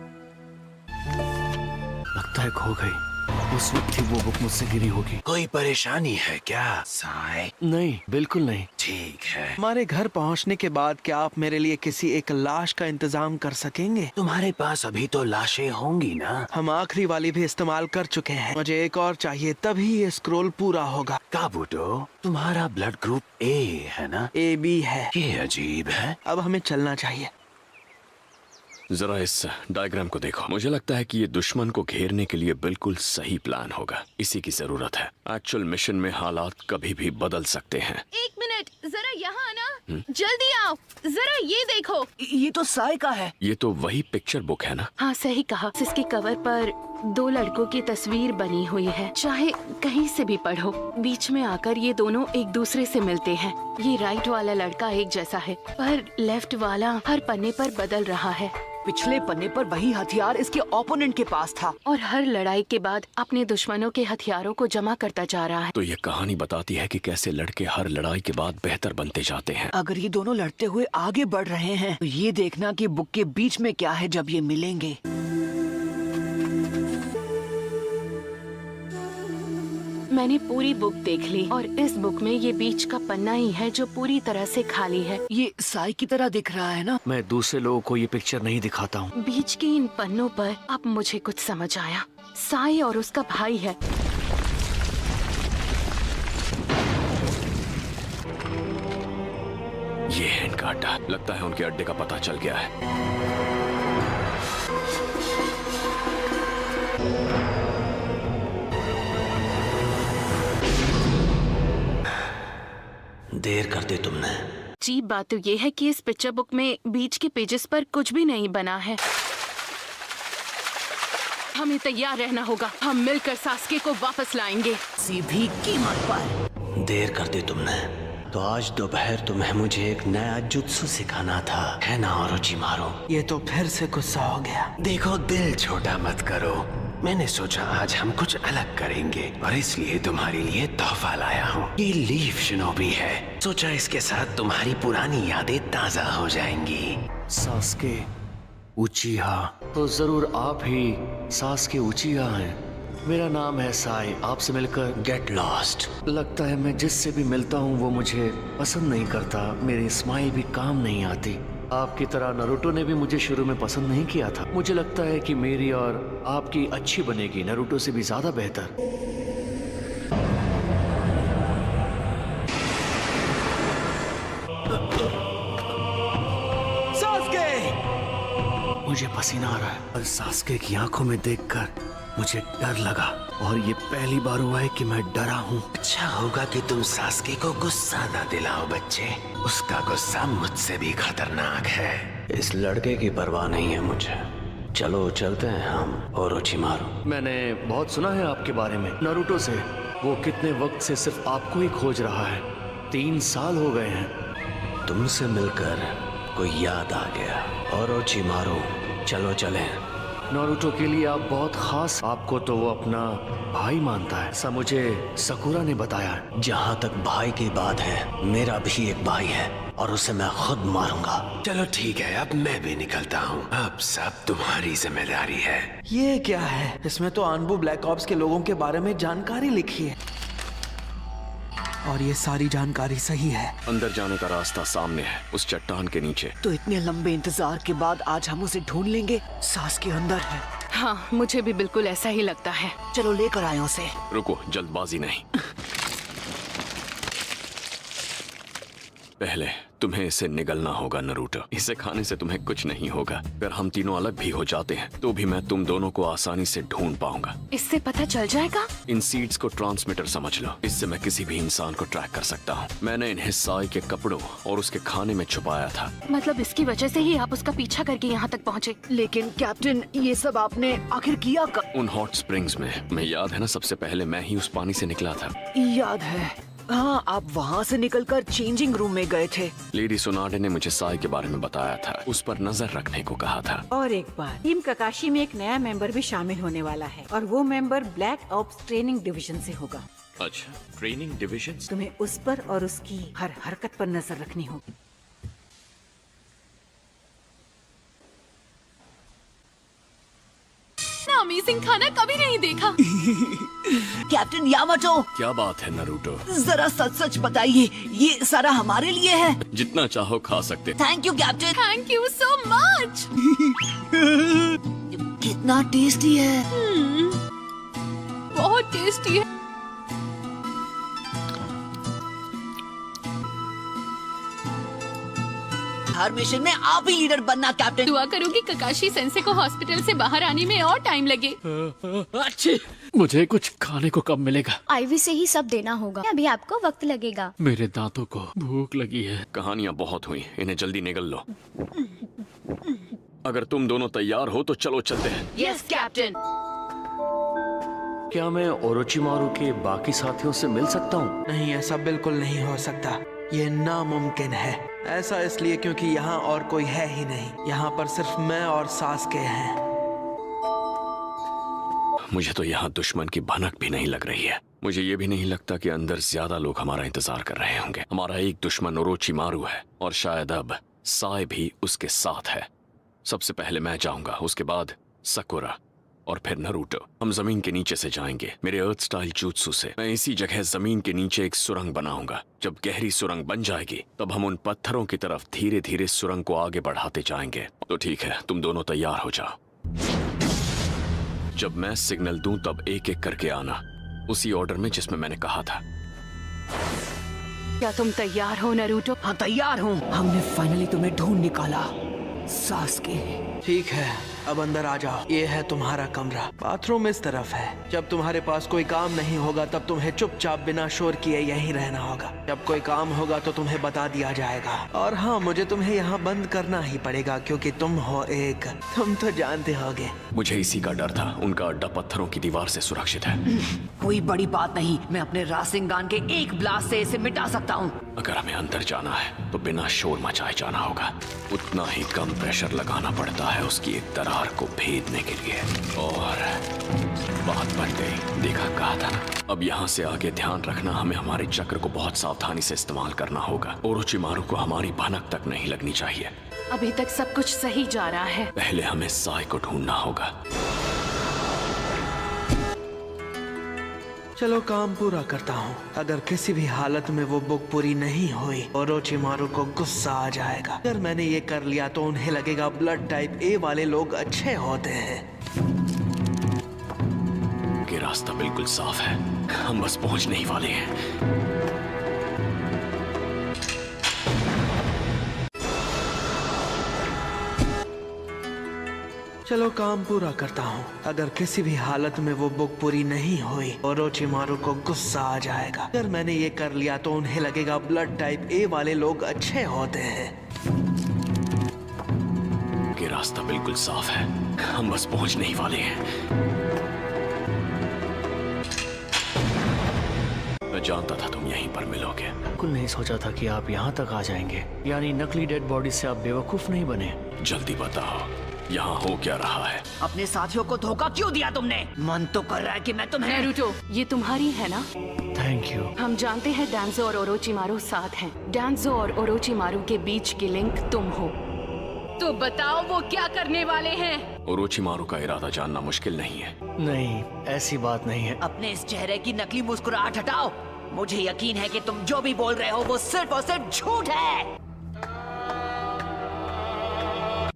लगता है खो गई। उस वक्त ही वो बुक मुझसे गिरी होगी। कोई परेशानी है क्या साई? नहीं, बिल्कुल नहीं। ठीक है। हमारे घर पहुंचने के बाद क्या आप मेरे लिए किसी एक लाश का इंतजाम कर सकेंगे? तुम्हारे पास अभी तो लाशें होंगी ना? हम आखिरी वाली भी इस्तेमाल कर चुके हैं। मुझे एक और चाहिए, तभी ये स्क्रोल पूरा होगा। काबूतो, तुम्हारा ब्लड ग्रुप ए है ना? AB है। ये अजीब है। अब हमें चलना चाहिए। जरा इस डायग्राम को देखो। मुझे लगता है कि ये दुश्मन को घेरने के लिए बिल्कुल सही प्लान होगा। इसी की जरूरत है। एक्चुअल मिशन में हालात कभी भी बदल सकते हैं। 1 मिनट, जरा यहाँ आना। जल्दी आओ, जरा ये देखो। ये तो साई का है। ये तो वही पिक्चर बुक है ना? हाँ, सही कहा। इसके कवर पर 2 लड़कों की तस्वीर बनी हुई है। चाहे कहीं से भी पढ़ो, बीच में आकर ये दोनों एक दूसरे से मिलते हैं। ये राइट वाला लड़का एक जैसा है, पर लेफ्ट वाला हर पन्ने पर बदल रहा है। पिछले पन्ने पर वही हथियार इसके ओपोनेंट के पास था और हर लड़ाई के बाद अपने दुश्मनों के हथियारों को जमा करता जा रहा है। तो ये कहानी बताती है कि कैसे लड़के हर लड़ाई के बाद बेहतर बनते जाते हैं। अगर ये दोनों लड़ते हुए आगे बढ़ रहे हैं तो ये देखना कि बुक के बीच में क्या है जब ये मिलेंगे। मैंने पूरी बुक देख ली और इस बुक में ये बीच का पन्ना ही है जो पूरी तरह से खाली है। ये साई की तरह दिख रहा है ना? मैं दूसरे लोगों को ये पिक्चर नहीं दिखाता हूँ। बीच के इन पन्नों पर अब मुझे कुछ समझ आया। साई और उसका भाई है। ये है इनका अड्डा। लगता है उनके अड्डे का पता चल गया है। देर कर दी तुमने। अजीब बात तो ये है कि इस पिक्चर बुक में बीच के पेजेस पर कुछ भी नहीं बना है। हमें तैयार रहना होगा। हम मिलकर सास्के को वापस लाएंगे, सीधी कीमत पर। देर कर दी तुमने। तो आज दोपहर तुम्हें मुझे एक नया जुत्सु सिखाना था, है ना ओरोचिमारू? ये तो फिर से गुस्सा हो गया। देखो, दिल छोटा मत करो। मैंने सोचा आज हम कुछ अलग करेंगे और इसलिए तुम्हारे लिए तोहफा लाया हूँ। ये लीफ शिनोबी है। सोचा इसके साथ तुम्हारी पुरानी यादें ताजा हो जाएंगी। सास्के उचिहा, तो जरूर आप ही सास्के उचिहा हैं। मेरा नाम है साई। आपसे मिलकर गेट लॉस्ट। लगता है मैं जिससे भी मिलता हूँ वो मुझे पसंद नहीं करता। मेरी स्माइल भी काम नहीं आती। आपकी तरह नरूटो ने भी मुझे शुरू में पसंद नहीं किया था। मुझे लगता है कि मेरी और आपकी अच्छी बनेगी, नरूटो से भी ज्यादा बेहतर। सास्के! मुझे पसीना आ रहा है और सास्के की आंखों में देखकर मुझे डर लगा, और ये पहली बार हुआ है कि मैं डरा हूँ। अच्छा होगा कि तुम सास्के को गुस्सा न दिलाओ बच्चे। उसका गुस्सा मुझसे भी खतरनाक है। इस लड़के की परवाह नहीं है मुझे। चलो चलते हैं हम ओरोचिमारू। मैंने बहुत सुना है आपके बारे में, नरूटो से। वो कितने वक्त से सिर्फ आपको ही खोज रहा है। 3 साल हो गए हैं। तुमसे मिलकर कोई याद आ गया। ओरोचिमारू, चलो चलें। नारुतो के लिए आप बहुत खास। आपको तो वो अपना भाई मानता है, ऐसा मुझे सकुरा ने बताया। जहाँ तक भाई की बात है, मेरा भी एक भाई है और उसे मैं खुद मारूंगा। चलो ठीक है, अब मैं भी निकलता हूँ। अब सब तुम्हारी जिम्मेदारी है। ये क्या है? इसमें तो आनबू ब्लैक ऑप्स के लोगों के बारे में जानकारी लिखी है, और ये सारी जानकारी सही है। अंदर जाने का रास्ता सामने है, उस चट्टान के नीचे। तो इतने लंबे इंतजार के बाद आज हम उसे ढूंढ लेंगे। सास के अंदर है। हाँ, मुझे भी बिल्कुल ऐसा ही लगता है। चलो लेकर आए उसे। रुको, जल्दबाजी नहीं। पहले तुम्हें इसे निगलना होगा नरूटो। इसे खाने से तुम्हें कुछ नहीं होगा। अगर हम तीनों अलग भी हो जाते हैं तो भी मैं तुम दोनों को आसानी से ढूंढ पाऊंगा। इससे पता चल जाएगा? इन सीड्स को ट्रांसमीटर समझ लो। इससे मैं किसी भी इंसान को ट्रैक कर सकता हूँ। मैंने इन्हें साई के कपड़ों और उसके खाने में छुपाया था। मतलब इसकी वजह से ही आप उसका पीछा करके यहाँ तक पहुँचे? लेकिन कैप्टन, ये सब आपने आखिर किया कब? उन हॉट स्प्रिंग्स में। मैं याद है ना, सबसे पहले मैं ही उस पानी से निकला था। याद है। हाँ, आप वहाँ से निकलकर चेंजिंग रूम में गए थे। लेडी सोनाडे ने मुझे साई के बारे में बताया था। उस पर नजर रखने को कहा था। और एक बार टीम ककाशी में एक नया मेंबर भी शामिल होने वाला है, और वो member black ops training division से होगा। अच्छा, ट्रेनिंग डिवीजन। तुम्हें उस पर और उसकी हर हरकत पर नजर रखनी होगी। अमेजिंग खाना कभी नहीं देखा। कैप्टन यामाटो, क्या बात है नरूटो? जरा सच सच बताइए, ये सारा हमारे लिए है? जितना चाहो खा सकते। Thank you captain. Thank you so much. कितना टेस्टी है। बहुत टेस्टी है। हर मिशन में आप ही लीडर बनना कैप्टन। दुआ करूंगी ककाशी सेंसे को हॉस्पिटल से बाहर आने में और टाइम लगे। अच्छी, मुझे कुछ खाने को कब मिलेगा? आईवी से ही सब देना होगा। अभी आपको वक्त लगेगा। मेरे दांतों को भूख लगी है। कहानियाँ बहुत हुई, इन्हें जल्दी निगल लो। अगर तुम दोनों तैयार हो तो चलो चलते हैं। Yes captain. क्या मैं ओरोचिमारू के बाकी साथियों से मिल सकता हूँ? नहीं, ऐसा बिल्कुल नहीं हो सकता। ये नामुमकिन है। ऐसा इसलिए क्योंकि यहाँ और कोई है ही नहीं। यहाँ पर सिर्फ मैं और सास्के हैं। मुझे तो यहाँ दुश्मन की भनक भी नहीं लग रही है। मुझे ये भी नहीं लगता कि अंदर ज्यादा लोग हमारा इंतजार कर रहे होंगे। हमारा एक दुश्मन ओरोचिमारू है, और शायद अब साई भी उसके साथ है। सबसे पहले मैं जाऊंगा, उसके बाद सकुरा, और फिर नरूटो। हम जमीन के नीचे से जाएंगे। मेरे अर्थ स्टाइल जुत्सु से मैं इसी जगह जमीन के नीचे एक सुरंग बनाऊंगा। जब गहरी सुरंग बन जाएगी तब हम उन पत्थरों की तरफ धीरे धीरे सुरंग को आगे बढ़ाते जाएंगे। तो ठीक है, तुम दोनों तैयार हो जाओ। जब मैं सिग्नल दूं तब एक एक करके आना, उसी ऑर्डर में जिसमें मैंने कहा था। क्या तुम तैयार हो नरूटो? हाँ, तैयार हूँ। हमने फाइनली तुम्हें ढूंढ निकाला, सास्के। ठीक है, अब अंदर आ जाओ। ये है तुम्हारा कमरा। बाथरूम इस तरफ है। जब तुम्हारे पास कोई काम नहीं होगा तब तुम्हें चुपचाप बिना शोर किए यहीं रहना होगा। जब कोई काम होगा तो तुम्हें बता दिया जाएगा। और हाँ, मुझे तुम्हें यहाँ बंद करना ही पड़ेगा क्योंकि तुम हो एक, तुम तो जानते होगे। मुझे इसी का डर था। उनका अड्डा पत्थरों की दीवार से सुरक्षित है। कोई बड़ी बात नहीं, मैं अपने रासिंगान के एक ब्लास्ट से इसे मिटा सकता हूँ। अगर हमें अंदर जाना है तो बिना शोर मचाए जाना होगा। उतना ही कम प्रेशर लगाना पड़ता है उसकी एक दरार को भेदने के लिए। और बात बन गई, देखा कहा था ना। अब यहाँ से आगे ध्यान रखना, हमें हमारे चक्र को बहुत सावधानी से इस्तेमाल करना होगा। ओरोचिमारू को हमारी भनक तक नहीं लगनी चाहिए। अभी तक सब कुछ सही जा रहा है। पहले हमें साई को ढूंढना होगा। चलो काम पूरा करता हूँ। अगर किसी भी हालत में वो बुक पूरी नहीं हुई, ओरोचिमारू को गुस्सा आ जाएगा। अगर मैंने ये कर लिया तो उन्हें लगेगा ब्लड टाइप ए वाले लोग अच्छे होते हैं। कि रास्ता बिल्कुल साफ है, हम बस पहुंचने ही वाले हैं। चलो काम पूरा करता हूँ। अगर किसी भी हालत में वो बुक पूरी नहीं हुई, ओरोचिमारू को गुस्सा आ जाएगा। अगर मैंने ये कर लिया तो उन्हें लगेगा ब्लड टाइप ए वाले लोग अच्छे होते हैं। कि रास्ता बिल्कुल साफ है, हम बस पहुंचने ही वाले हैं। मैं जानता था तुम यहीं पर मिलोगे। बिल्कुल नहीं सोचा था कि आप यहाँ तक आ जाएंगे। यानी नकली डेड बॉडी से आप बेवकूफ नहीं बने। जल्दी बताओ, यहाँ हो क्या रहा है? अपने साथियों को धोखा क्यों दिया तुमने? मन तो कर रहा है कि मैं तुम्हें। नारुतो, ये तुम्हारी है ना? Thank you. हम जानते हैं डांजो और ओरोचिमारू साथ हैं। डांजो और ओरोचिमारू के बीच की लिंक तुम हो। तो बताओ वो क्या करने वाले हैं? ओरोचिमारू का इरादा जानना मुश्किल नहीं है। नहीं, ऐसी बात नहीं है। अपने इस चेहरे की नकली मुस्कुराहट हटाओ। मुझे यकीन है कि तुम जो भी बोल रहे हो वो सिर्फ और सिर्फ झूठ है।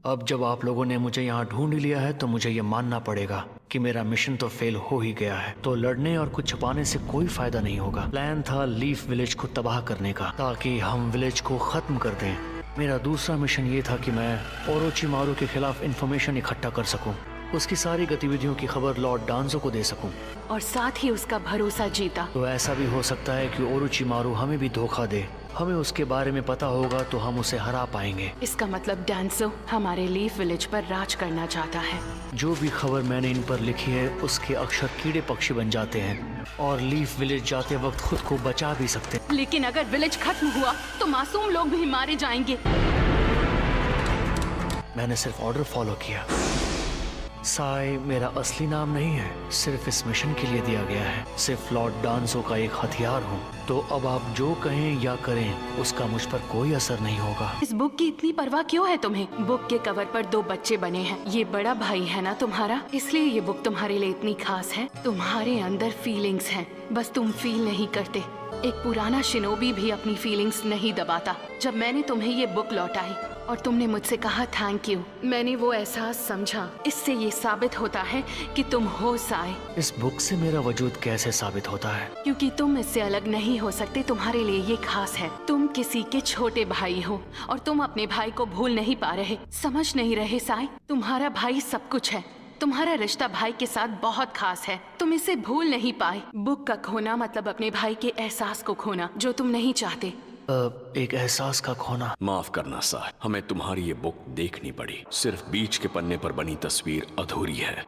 अब जब आप लोगों ने मुझे यहाँ ढूंढ लिया है तो मुझे ये मानना पड़ेगा कि मेरा मिशन तो फेल हो ही गया है। तो लड़ने और कुछ छुपाने से कोई फायदा नहीं होगा। प्लान था लीफ विलेज को तबाह करने का, ताकि हम विलेज को खत्म कर दें। मेरा दूसरा मिशन ये था कि मैं ओरोचिमारू के खिलाफ इंफॉर्मेशन इकट्ठा कर सकूं, उसकी सारी गतिविधियों की खबर लॉर्ड डांजो को दे सकूं। और साथ ही उसका भरोसा जीता। तो ऐसा भी हो सकता है कि ओरोचिमारू हमें भी धोखा दे। हमें उसके बारे में पता होगा तो हम उसे हरा पाएंगे। इसका मतलब डांजो हमारे लीफ विलेज पर राज करना चाहता है। जो भी खबर मैंने इन पर लिखी है उसके अक्षर कीड़े पक्षी बन जाते हैं और लीफ विलेज जाते वक्त खुद को बचा भी सकते हैं। लेकिन अगर विलेज खत्म हुआ तो मासूम लोग भी मारे जाएंगे। मैंने सिर्फ ऑर्डर फॉलो किया। साई मेरा असली नाम नहीं है, सिर्फ इस मिशन के लिए दिया गया है। सिर्फ लॉर्ड डांजो का एक हथियार हूँ। तो अब आप जो कहें या करें उसका मुझ पर कोई असर नहीं होगा। इस बुक की इतनी परवाह क्यों है तुम्हें? बुक के कवर पर 2 बच्चे बने हैं। ये बड़ा भाई है ना तुम्हारा, इसलिए ये बुक तुम्हारे लिए इतनी खास है। तुम्हारे अंदर फीलिंग्स हैं, बस तुम फील नहीं करते। एक पुराना शिनोबी भी अपनी फीलिंग्स नहीं दबाता। जब मैंने तुम्हें ये बुक लौटाई और तुमने मुझसे कहा थैंक यू, मैंने वो एहसास समझा। इससे ये साबित होता है कि तुम हो साई। इस बुक से मेरा वजूद कैसे साबित होता है? क्योंकि तुम इससे अलग नहीं हो सकते। तुम्हारे लिए ये खास है। तुम किसी के छोटे भाई हो और तुम अपने भाई को भूल नहीं पा रहे, समझ नहीं रहे साई। तुम्हारा भाई सब कुछ है। तुम्हारा रिश्ता भाई के साथ बहुत खास है। तुम इसे भूल नहीं पाए। बुक का खोना मतलब अपने भाई के एहसास को खोना जो तुम नहीं चाहते। एक एहसास का खोना। माफ करना साहब, हमें तुम्हारी ये बुक देखनी पड़ी। सिर्फ बीच के पन्ने पर बनी तस्वीर अधूरी है।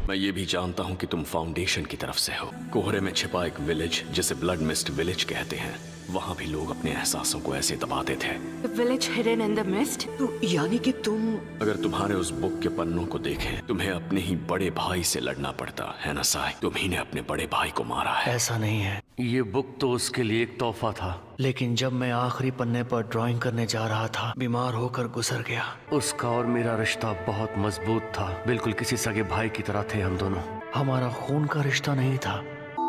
मैं ये भी जानता हूँ कि तुम फाउंडेशन की तरफ से हो। कोहरे में छिपा एक विलेज जिसे ब्लड मिस्ट विलेज कहते हैं, वहाँ भी लोग अपने एहसासों को ऐसे दबाते थे। Village hidden in the mist. तो यानी कि तुम। अगर तुम्हारे उस बुक के पन्नों को देखें, तुम्हें अपने ही बड़े भाई से लड़ना पड़ता है ना साई? तुम्ही ने अपने बड़े भाई को मारा है। ऐसा नहीं है, ये बुक तो उसके लिए एक तोहफा था। लेकिन जब मैं आखिरी पन्ने पर ड्राइंग करने जा रहा था, बीमार होकर गुजर गया। उसका और मेरा रिश्ता बहुत मजबूत था, बिल्कुल किसी सगे भाई की तरह थे हम दोनों। हमारा खून का रिश्ता नहीं था।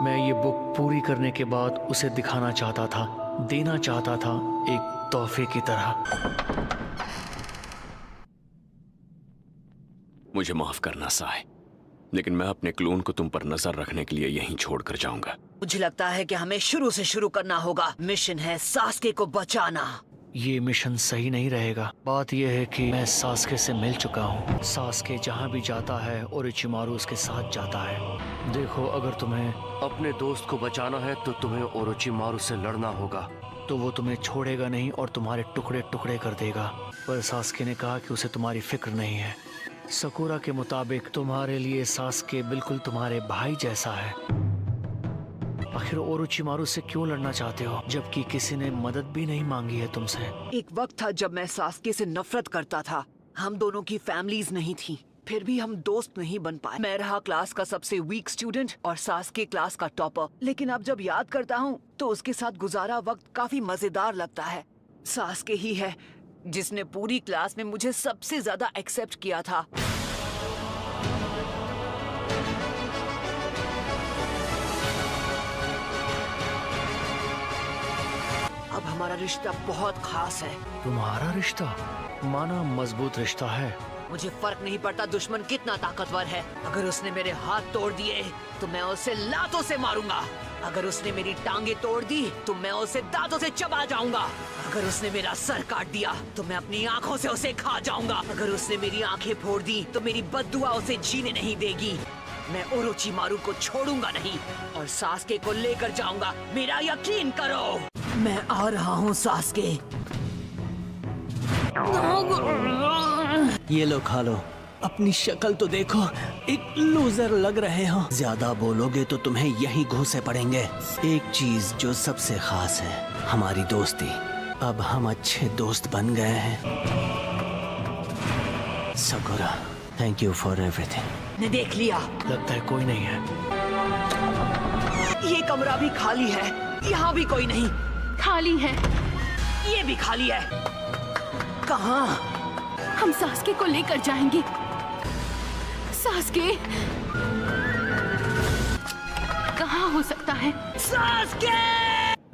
मैं ये बुक पूरी करने के बाद उसे दिखाना चाहता था, देना चाहता था, एक तोहफे की तरह। मुझे माफ करना साई, लेकिन मैं अपने क्लोन को तुम पर नजर रखने के लिए यहीं छोड़कर जाऊंगा। मुझे लगता है कि हमें शुरू से शुरू करना होगा। मिशन है सास्के को बचाना। ये मिशन सही नहीं रहेगा। बात यह है कि मैं सास्के से मिल चुका हूँ। सास्के जहाँ भी जाता है ओरोचिमारू उसके साथ जाता है। देखो, अगर तुम्हें अपने दोस्त को बचाना है तो तुम्हें ओरोचिमारू से लड़ना होगा। तो वो तुम्हें छोड़ेगा नहीं और तुम्हारे टुकड़े टुकड़े कर देगा। पर सास्के ने कहा कि उसे तुम्हारी फिक्र नहीं है। सकुरा के मुताबिक तुम्हारे लिए सास्के बिल्कुल तुम्हारे भाई जैसा है। आखिर ओरोचिमारू से क्यों लड़ना चाहते हो जबकि किसी ने मदद भी नहीं मांगी है तुमसे? एक वक्त था जब मैं सास्के से नफरत करता था। हम दोनों की फैमिलीज नहीं थी, फिर भी हम दोस्त नहीं बन पाए। मैं रहा क्लास का सबसे वीक स्टूडेंट और सास्के क्लास का टॉपर। लेकिन अब जब याद करता हूँ तो उसके साथ गुजारा वक्त काफी मजेदार लगता है। सास्के ही है जिसने पूरी क्लास में मुझे सबसे ज्यादा एक्सेप्ट किया था। अब हमारा रिश्ता बहुत खास है। तुम्हारा रिश्ता माना मजबूत रिश्ता है। मुझे फर्क नहीं पड़ता दुश्मन कितना ताकतवर है। अगर उसने मेरे हाथ तोड़ दिए तो मैं उसे लातों से मारूंगा। अगर उसने मेरी टांगे तोड़ दी तो मैं उसे दांतों से चबा जाऊंगा। अगर उसने मेरा सर काट दिया तो मैं अपनी आंखों से उसे खा जाऊंगा। अगर उसने मेरी आंखें फोड़ दी तो मेरी बद्दुआ उसे जीने नहीं देगी। मैं ओरोचिमारू को छोड़ूंगा नहीं और सास्के को लेकर जाऊंगा, मेरा यकीन करो। मैं आ रहा हूँ सास्के। ये लो खा लो। अपनी शक्ल तो देखो, एक लूजर लग रहे हो। ज्यादा बोलोगे तो तुम्हें यही घूंसे पड़ेंगे। एक चीज जो सबसे खास है, हमारी दोस्ती। अब हम अच्छे दोस्त बन गए हैं। Sakura, thank you for everything. ने देख लिया। लगता है कोई नहीं है। ये कमरा भी खाली है, यहाँ भी कोई नहीं। खाली है। ये भी खाली है। कहाँ? हम सास्के को लेकर जाएंगे। सास्के कहाँ हो सकता है? सास्के!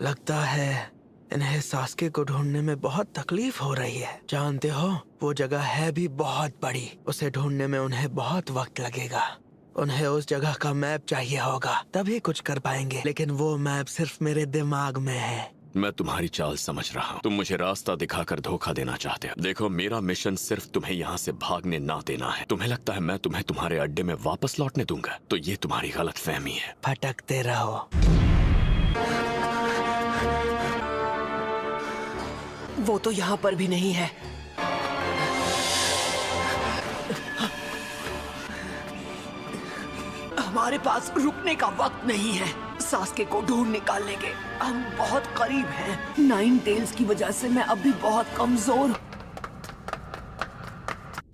लगता है इन्हें सास्के को ढूंढने में बहुत तकलीफ हो रही है। जानते हो, वो जगह है भी बहुत बड़ी। उसे ढूंढने में उन्हें बहुत वक्त लगेगा। उन्हें उस जगह का मैप चाहिए होगा, तभी कुछ कर पाएंगे। लेकिन वो मैप सिर्फ मेरे दिमाग में है। मैं तुम्हारी चाल समझ रहा हूँ। तुम मुझे रास्ता दिखाकर धोखा देना चाहते हो। देखो, मेरा मिशन सिर्फ तुम्हें यहाँ से भागने ना देना है। तुम्हें लगता है मैं तुम्हें तुम्हारे अड्डे में वापस लौटने दूंगा? तो ये तुम्हारी गलतफहमी है। भटकते रहो। वो तो यहाँ पर भी नहीं है। हमारे पास रुकने का वक्त नहीं है। सास्के को ढूंढ निकालने के हम बहुत करीब हैं। 9 टेल्स की वजह से मैं अब भी बहुत कमजोर।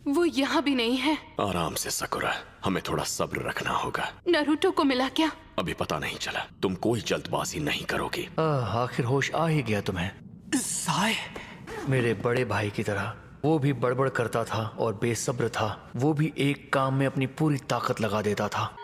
वो यहाँ भी नहीं है। आराम से सकुरा, हमें थोड़ा सब्र रखना होगा। नारुतो को मिला क्या? अभी पता नहीं चला। तुम कोई जल्दबाजी नहीं करोगी। आखिर होश आ ही गया तुम्हें। साय, मेरे बड़े भाई की तरह वो भी बड़बड़ करता था और बेसब्र था। वो भी एक काम में अपनी पूरी ताकत लगा देता था।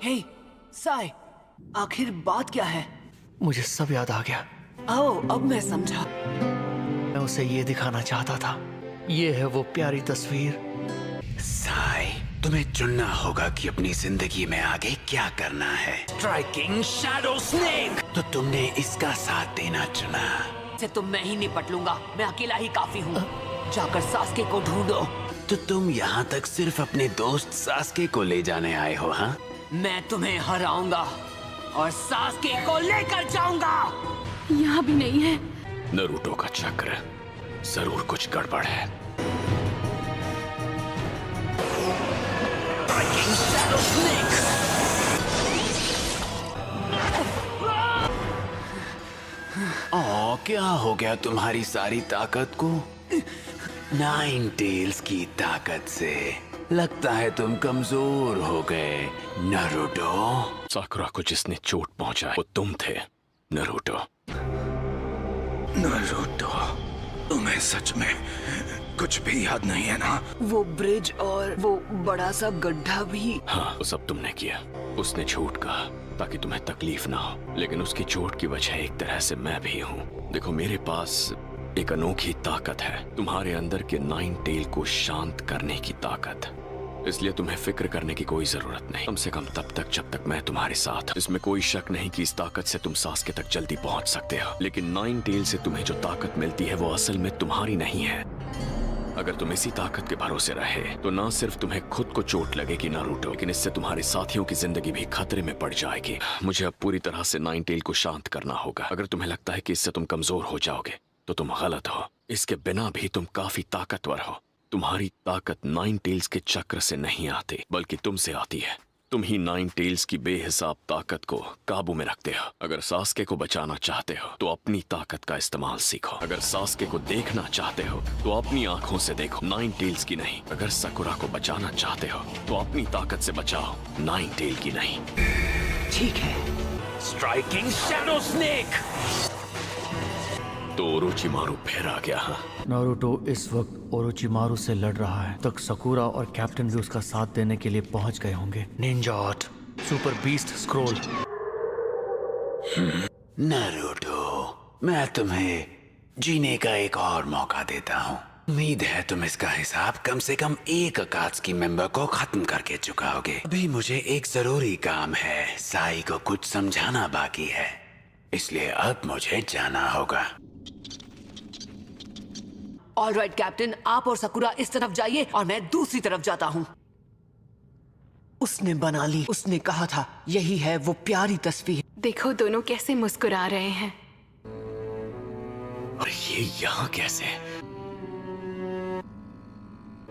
हे साय, आखिर बात क्या है? मुझे सब याद आ गया। आओ, अब मैं समझा। मैं उसे ये दिखाना चाहता था। ये है वो प्यारी तस्वीर। साई, तुम्हें चुनना होगा कि अपनी जिंदगी में आगे क्या करना है। Striking shadow snake. तो तुमने इसका साथ देना चुना। से तो मैं ही निपट लूंगा। मैं अकेला ही काफी हूँ। जाकर सास्के को ढूंढो। तो तुम यहाँ तक सिर्फ अपने दोस्त सास्के को ले जाने आए हो? हाँ, मैं तुम्हें हराऊंगा और सास्के को लेकर जाऊंगा। यहाँ भी नहीं है। नारुतो का चक्र, जरूर कुछ गड़बड़ है। ओ, क्या हो गया तुम्हारी सारी ताकत को? 9 टेल्स की ताकत से लगता है तुम कमजोर हो गए नारुतो। साकुरा को जिसने चोट पहुंचाई वो तुम थे, नारुतो। नारुतो, तुम्हें सच में कुछ भी याद नहीं है ना? वो ब्रिज और वो बड़ा सा गड्ढा भी। हाँ, वो सब तुमने किया। उसने झूठ कहा ताकि तुम्हें तकलीफ ना हो, लेकिन उसकी चोट की वजह एक तरह से मैं भी हूँ। देखो, मेरे पास एक अनोखी ताकत है, तुम्हारे अंदर के 9 टेल को शांत करने की ताकत। इसलिए तुम्हें फिक्र करने की कोई जरूरत नहीं, कम से कम तब तक जब तक मैं तुम्हारे साथ। इसमें कोई शक नहीं कि इस ताकत से तुम सास्के तक जल्दी पहुंच सकते हो, लेकिन 9 टेल से तुम्हें जो ताकत मिलती है वो असल में तुम्हारी नहीं है, अगर तुम इसी ताकत के भरोसे रहे तो ना सिर्फ तुम्हें खुद को चोट लगेगी नारुतो, लेकिन इससे तुम्हारे साथियों की जिंदगी भी खतरे में पड़ जाएगी। मुझे अब पूरी तरह से नाइन टेल को शांत करना होगा। अगर तुम्हें लगता है कि इससे तुम कमजोर हो जाओगे तो तुम गलत हो। इसके बिना भी तुम काफी ताकतवर हो। तुम्हारी ताकत नाइन टेल्स के चक्र से नहीं आती बल्कि तुमसे आती है। तुम ही नाइन टेल्स की बेहिसाब ताकत को काबू में रखते हो। अगर सास्के को बचाना चाहते हो तो अपनी ताकत का इस्तेमाल सीखो। अगर सास्के को देखना चाहते हो तो अपनी आंखों से देखो, नाइन टेल्स की नहीं। अगर सकुरा को बचाना चाहते हो तो अपनी ताकत से बचाओ, नाइन टेल की नहीं। ठीक है, स्ट्राइकिंग शैडो स्नेक। तो ओरोचिमारू फिर आ गया। नारुतो इस वक्त ओरोचिमारू से लड़ रहा है। तक सकुरा और कैप्टन भी उसका साथ देने के लिए पहुंच गए होंगे। Ninja art, super beast scroll. Naruto, मैं तुम्हें जीने का एक और मौका देता हूँ। उम्मीद है तुम इसका हिसाब कम से कम एक अकात्सुकी मेंबर को खत्म करके चुकाओगे। अभी मुझे एक जरूरी काम है, साई को कुछ समझाना बाकी है, इसलिए अब मुझे जाना होगा। ऑलराइट कैप्टन, आप और सकुरा इस तरफ जाइए और मैं दूसरी तरफ जाता हूँ। उसने बना ली, उसने कहा था, यही है वो प्यारी तस्वीर। देखो दोनों कैसे मुस्कुरा रहे हैं। और ये यहाँ कैसे?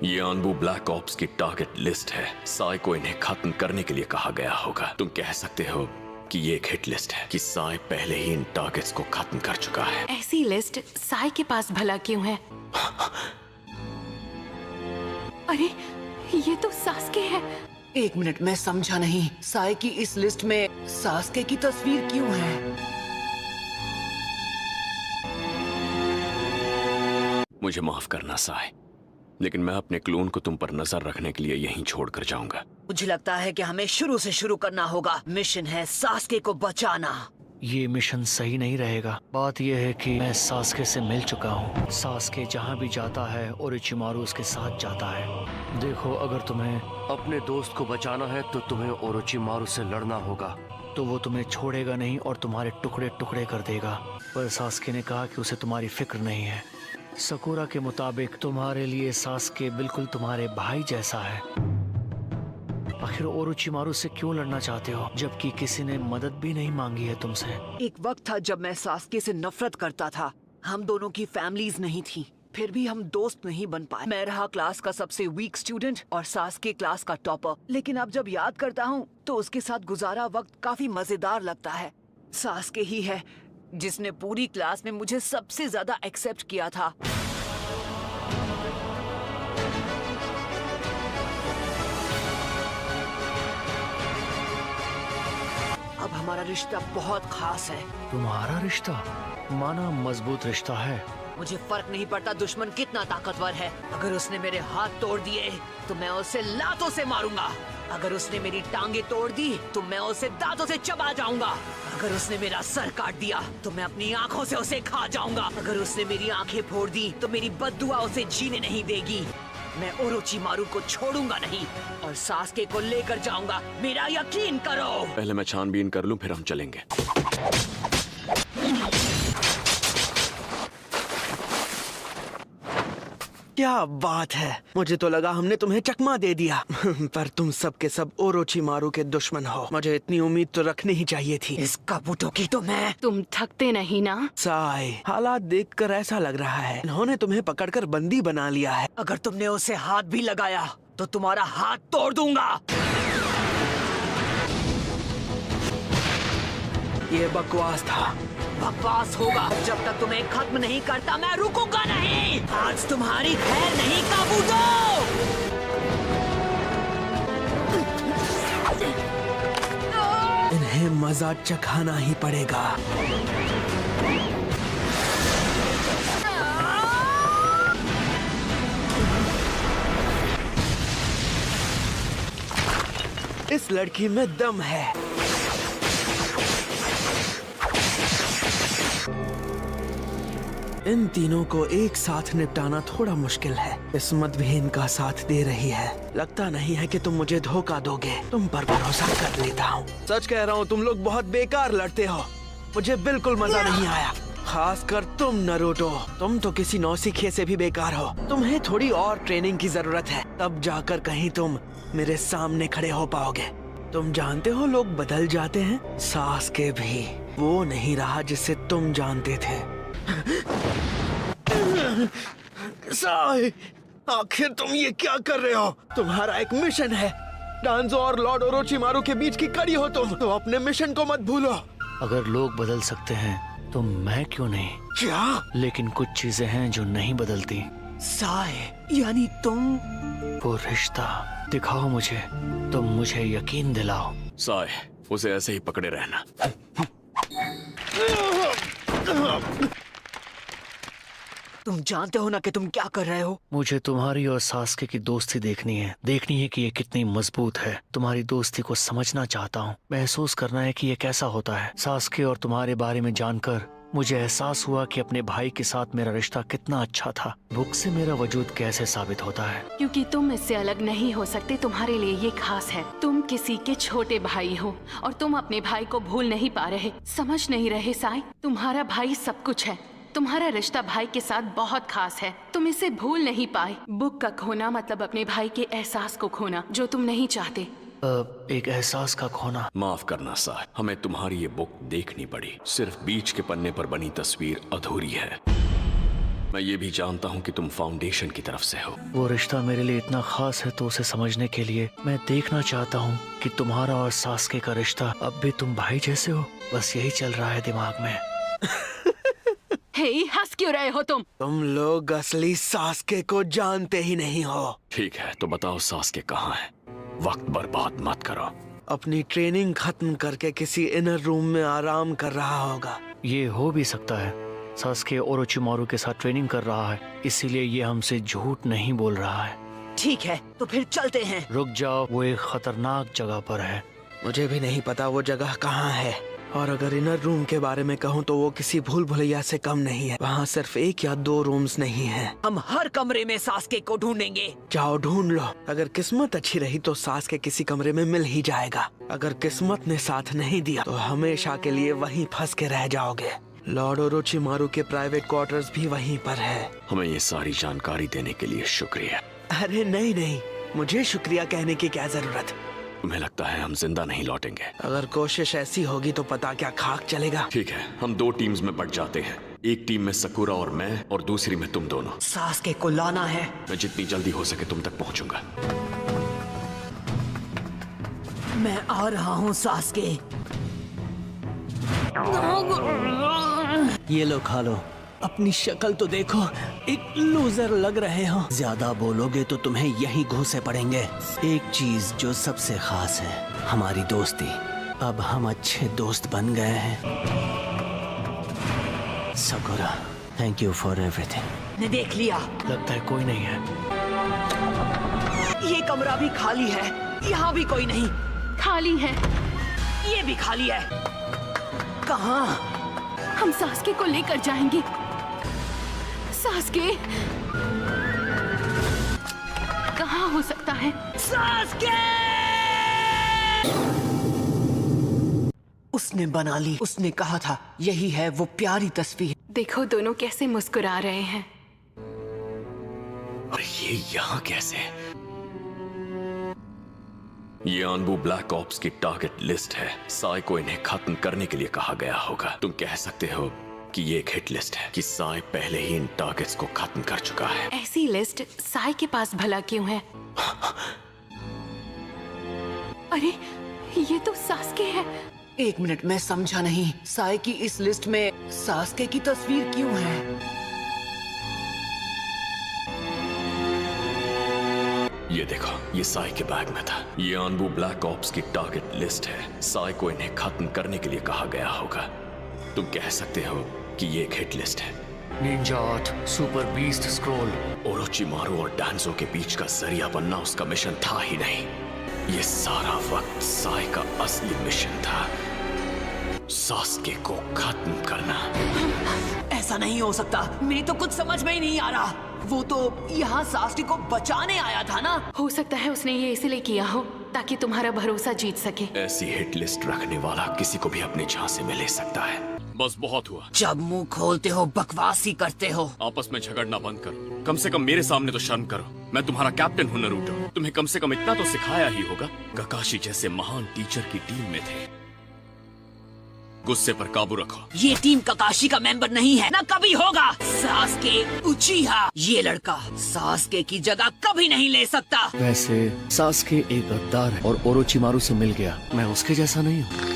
ये अनबू ब्लैक ऑप्स की टारगेट लिस्ट है। साई को इन्हें खत्म करने के लिए कहा गया होगा। तुम कह सकते हो कि ये एक हिट लिस्ट है कि साई पहले ही इन टारगेट्स को खत्म कर चुका है। ऐसी लिस्ट साई के पास भला क्यों है? अरे ये तो सास्के है। एक मिनट, मैं समझा नहीं। साई की इस लिस्ट में सास्के की तस्वीर क्यों है? मुझे माफ करना साई, लेकिन मैं अपने क्लोन को तुम पर नजर रखने के लिए यहीं छोड़कर जाऊंगा। मुझे लगता है कि हमें शुरू से शुरू करना होगा। मिशन है सास्के को बचाना। ये मिशन सही नहीं रहेगा। बात यह है कि मैं सास्के से मिल चुका हूँ। सास्के जहाँ भी जाता है ओरोचिमारू उसके साथ जाता है। देखो, अगर तुम्हें अपने दोस्त को बचाना है तो तुम्हें ओरोचिमारू से लड़ना होगा। तो वो तुम्हें छोड़ेगा नहीं और तुम्हारे टुकड़े टुकड़े कर देगा। पर सास्के ने कहा कि उसे तुम्हारी फिक्र नहीं है। सकुरा के मुताबिक तुम्हारे लिए सास्के बिल्कुल तुम्हारे भाई जैसा है। आखिर ओरोचिमारू से क्यों लड़ना चाहते हो जबकि किसी ने मदद भी नहीं मांगी है तुमसे? एक वक्त था जब मैं सास्के से नफरत करता था। हम दोनों की फैमिलीज नहीं थी, फिर भी हम दोस्त नहीं बन पाए। मैं रहा क्लास का सबसे वीक स्टूडेंट और सास्के क्लास का टॉपर। लेकिन अब जब याद करता हूँ तो उसके साथ गुजारा वक्त काफी मजेदार लगता है। सास्के ही है जिसने पूरी क्लास में मुझे सबसे ज्यादा एक्सेप्ट किया था। अब हमारा रिश्ता बहुत खास है। तुम्हारा रिश्ता माना मजबूत रिश्ता है। मुझे फर्क नहीं पड़ता दुश्मन कितना ताकतवर है। अगर उसने मेरे हाथ तोड़ दिए तो मैं उसे लातों से मारूंगा। अगर उसने मेरी टांगे तोड़ दी तो मैं उसे दांतों से चबा जाऊंगा। अगर उसने मेरा सर काट दिया तो मैं अपनी आंखों से उसे खा जाऊंगा। अगर उसने मेरी आंखें फोड़ दी तो मेरी बद्दुआ उसे जीने नहीं देगी। मैं ओरोचिमारू को छोड़ूंगा नहीं और सास्के को लेकर जाऊंगा, मेरा यकीन करो। पहले मैं छानबीन कर लूं, फिर हम चलेंगे। क्या बात है, मुझे तो लगा हमने तुम्हें चकमा दे दिया। पर तुम सब के सब ओरोचिमारू के दुश्मन हो। मुझे इतनी उम्मीद तो रखनी ही चाहिए थी। इस काबूतों की तो मैं। तुम थकते नहीं ना? साई, हालात देखकर ऐसा लग रहा है इन्होंने तुम्हें पकड़कर बंदी बना लिया है। अगर तुमने उसे हाथ भी लगाया तो तुम्हारा हाथ तोड़ दूंगा। ये बकवास था। बकवास होगा। जब तक तुम्हें खत्म नहीं करता मैं रुकूंगा नहीं। आज तुम्हारी खैर नहीं काबूतों। इन्हें मजा चखाना ही पड़ेगा। इस लड़की में दम है। इन तीनों को एक साथ निपटाना थोड़ा मुश्किल है। किस्मत भी इनका साथ दे रही है। लगता नहीं है कि तुम मुझे धोखा दोगे। तुम पर भरोसा कर लेता हूँ। सच कह रहा हूँ, तुम लोग बहुत बेकार लड़ते हो। मुझे बिल्कुल मजा नहीं आया। खासकर तुम नरूटो, तुम तो किसी नौसिखिए से भी बेकार हो। तुम्हें थोड़ी और ट्रेनिंग की जरूरत है, तब जाकर कहीं तुम मेरे सामने खड़े हो पाओगे। तुम जानते हो लोग बदल जाते हैं, सास्के भी वो नहीं रहा जिसे तुम जानते थे। साई, आखिर तुम ये क्या कर रहे हो? तुम्हारा एक मिशन है, डांजो और लॉर्ड ओरोचिमारू के बीच की कड़ी हो तुम, तो अपने मिशन को मत भूलो। अगर लोग बदल सकते हैं तो मैं क्यों नहीं? क्या? लेकिन कुछ चीजें हैं जो नहीं बदलती। साए, यानी तुम? वो रिश्ता दिखाओ मुझे, तुम मुझे यकीन दिलाओ। साय, उसे ऐसे ही पकड़े रहना। तुम जानते हो ना कि तुम क्या कर रहे हो? मुझे तुम्हारी और सास्के की दोस्ती देखनी है कि ये कितनी मजबूत है। तुम्हारी दोस्ती को समझना चाहता हूँ, महसूस करना है कि ये कैसा होता है। सास्के और तुम्हारे बारे में जानकर मुझे एहसास हुआ कि अपने भाई के साथ मेरा रिश्ता कितना अच्छा था। बुक से मेरा वजूद कैसे साबित होता है? क्योंकि तुम इससे अलग नहीं हो सकते, तुम्हारे लिए ये खास है। तुम किसी के छोटे भाई हो और तुम अपने भाई को भूल नहीं पा रहे, समझ नहीं रहे साई। तुम्हारा भाई सब कुछ है, तुम्हारा रिश्ता भाई के साथ बहुत खास है, तुम इसे भूल नहीं पाए। बुक का खोना मतलब अपने भाई के एहसास को खोना जो तुम नहीं चाहते। एक एहसास का खोना। माफ करना साहब, हमें तुम्हारी ये बुक देखनी पड़ी। सिर्फ बीच के पन्ने पर बनी तस्वीर अधूरी है। मैं ये भी जानता हूँ कि तुम फाउंडेशन की तरफ से हो। वो रिश्ता मेरे लिए इतना खास है तो उसे समझने के लिए मैं देखना चाहता हूँ कि तुम्हारा और सास्के का रिश्ता अब भी तुम भाई जैसे हो। बस यही चल रहा है दिमाग में। हे, हंस क्यों रहे हो तुम? तुम लोग असली सास्के को जानते ही नहीं हो। ठीक है, तो बताओ सास्के कहाँ है? वक्त बर्बाद मत करो। अपनी ट्रेनिंग खत्म करके किसी इनर रूम में आराम कर रहा होगा। ये हो भी सकता है, सास्के ओरोचिमारू के साथ ट्रेनिंग कर रहा है, इसीलिए ये हमसे झूठ नहीं बोल रहा है। ठीक है, तो फिर चलते हैं। रुक जाओ, वो एक खतरनाक जगह पर है। मुझे भी नहीं पता वो जगह कहाँ है, और अगर इनर रूम के बारे में कहूँ तो वो किसी भूल भुलैया से कम नहीं है। वहाँ सिर्फ 1 या 2 रूम्स नहीं हैं। हम हर कमरे में सास्के को ढूंढेंगे। जाओ ढूंढ लो। अगर किस्मत अच्छी रही तो सास्के किसी कमरे में मिल ही जाएगा। अगर किस्मत ने साथ नहीं दिया तो हमेशा के लिए वहीं फंस के रह जाओगे। लॉर्ड ओरोचिमारू के प्राइवेट क्वार्टर्स भी वहीं पर है। हमें ये सारी जानकारी देने के लिए शुक्रिया। अरे नहीं, मुझे शुक्रिया कहने की क्या जरूरत। तुम्हें लगता है हम जिंदा नहीं लौटेंगे? अगर कोशिश ऐसी होगी तो पता क्या खाक चलेगा। ठीक है, हम 2 टीम्स में बट जाते हैं। एक टीम में सकुरा और मैं, और दूसरी में तुम दोनों। सास्के को लाना है। मैं जितनी जल्दी हो सके तुम तक पहुंचूंगा। मैं आ रहा हूँ सास्के। ये लो, खा लो। अपनी शक्ल तो देखो, एक लूजर लग रहे हो। ज्यादा बोलोगे तो तुम्हें यही घूंसे पड़ेंगे। एक चीज जो सबसे खास है, हमारी दोस्ती। अब हम अच्छे दोस्त बन गए हैं। Sakura, thank you for everything. ने देख लिया। लगता है कोई नहीं है। ये कमरा भी खाली है, यहाँ भी कोई नहीं। खाली है। ये भी खाली है। कहाँ? हम सास्के को लेकर जाएंगे। सास्के कहाँ हो सकता है? सास्के! उसने बना ली। उसने कहा था यही है वो प्यारी तस्वीर। देखो दोनों कैसे मुस्कुरा रहे हैं। और ये यहाँ कैसे? ये अनबू ब्लैक ऑप्स की टारगेट लिस्ट है। साई को इन्हें खत्म करने के लिए कहा गया होगा। तुम कह सकते हो कि ये एक हिट लिस्ट है, कि साई पहले ही इन टारगेट्स को खत्म कर चुका है। ऐसी लिस्ट साई के पास भला क्यों है? अरे ये तो सास्के है। 1 मिनट, मैं समझा नहीं। साई की इस लिस्ट में सास्के की तस्वीर क्यों है? ये देखो, ये साई के बैग में था। ये अनबू ब्लैक ऑप्स की टारगेट लिस्ट है। साई को इन्हें खत्म करने के लिए कहा गया होगा। तुम कह सकते हो कि ये एक हिट लिस्ट है। Ninja 8 super beast scroll. Orochimaru और डांजो के बीच का जरिया बनना उसका मिशन था ही नहीं। ये सारा वक्त साई का असली मिशन था, सास्के को खत्म करना। ऐसा नहीं हो सकता। मेरी तो कुछ समझ में ही नहीं आ रहा। वो तो यहाँ सास्के को बचाने आया था ना। हो सकता है उसने ये इसलिए किया हो ताकि तुम्हारा भरोसा जीत सके। ऐसी हिट लिस्ट रखने वाला किसी को भी अपने झांसे में ले सकता है। बस बहुत हुआ। जब मुंह खोलते हो बकवास ही करते हो। आपस में झगड़ना बंद करो। कम से कम मेरे सामने तो शर्म करो। मैं तुम्हारा कैप्टन हूँ नरूटो। तुम्हें कम से कम इतना तो सिखाया ही होगा। ककाशी जैसे महान टीचर की टीम में थे। गुस्से पर काबू रखो। ये टीम ककाशी का मेंबर नहीं है, ना कभी होगा। सास्के उचिहा ये लड़का सास्के की जगह कभी नहीं ले सकता। वैसे सास्के एक गद्दार है और ओरोचिमारू से मिल गया। मैं उसके जैसा नहीं हूँ।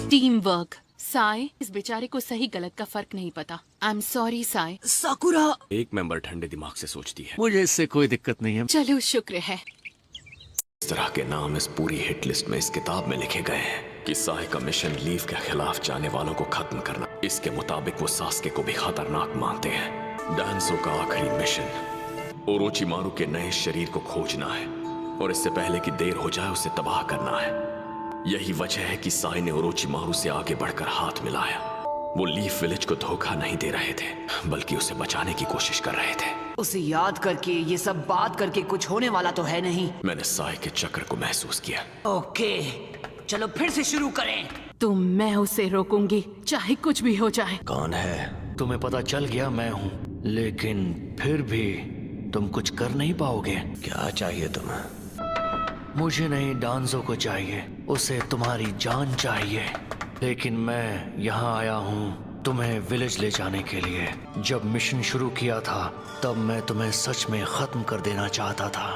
Team work. साय, इस बेचारे को सही गलत का फर्क नहीं पता। I am sorry Sai. साकुरा। एक मेंबर ठंडे दिमाग से सोचती है। मुझे इससे कोई दिक्कत नहीं है। चलो शुक्र है। इस तरह के नाम इस पूरी हिट लिस्ट में इस किताब में लिखे गए हैं कि साय का मिशन लीव के खिलाफ जाने वालों को खत्म करना। इसके मुताबिक वो सास्के को भी खतरनाक मानते हैं। डांसो का आखिरी मिशन ओरोचिमारू के नए शरीर को खोजना है और इससे पहले कि देर हो जाए उसे तबाह करना है। यही वजह है कि साय ने ओरोचिमारू से आगे बढ़कर हाथ मिलाया। वो लीफ विलेज को धोखा नहीं दे रहे थे, बल्कि उसे बचाने की कोशिश कर रहे थे। उसे याद करके ये सब बात करके कुछ होने वाला तो है नहीं। मैंने साय के चक्र को महसूस किया। ओके, चलो फिर से शुरू करें। तो मैं उसे रोकूंगी, चाहे कुछ भी हो जाए। कौन है? तुम्हें पता चल गया मैं हूँ, लेकिन फिर भी तुम कुछ कर नहीं पाओगे। क्या चाहिए तुम्हें? मुझे नहीं, डांसो को चाहिए। उसे तुम्हारी जान चाहिए। लेकिन मैं यहाँ आया हूँ तुम्हें विलेज ले जाने के लिए। जब मिशन शुरू किया था तब मैं तुम्हें सच में खत्म कर देना चाहता था।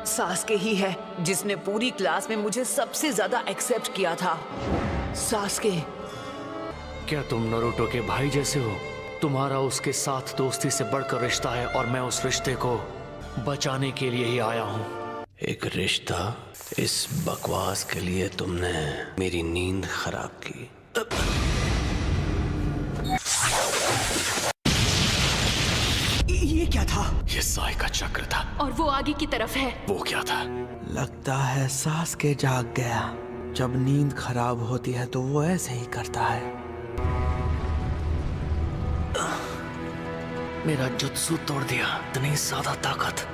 सास्के ही है जिसने पूरी क्लास में मुझे सबसे ज्यादा एक्सेप्ट किया था। सास्के। क्या तुम नरूटो के भाई जैसे हो? तुम्हारा उसके साथ दोस्ती से बढ़कर रिश्ता है और मैं उस रिश्ते को बचाने के लिए ही आया हूँ। एक रिश्ता? इस बकवास के लिए तुमने मेरी नींद खराब की। ये क्या था? ये साय का चक्र था। और वो आगे की तरफ है। वो क्या था? लगता है सास्के जाग गया। जब नींद खराब होती है तो वो ऐसे ही करता है। मेरा जुत्सु तोड़ दिया। इतनी ज्यादा ताकत।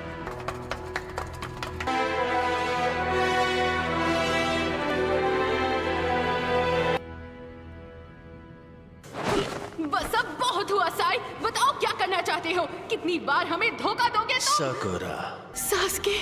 बस अब बहुत हुआ साय। बताओ क्या करना चाहते हो? कितनी बार हमें धोखा दोगे तो? साकुरा। सास्के।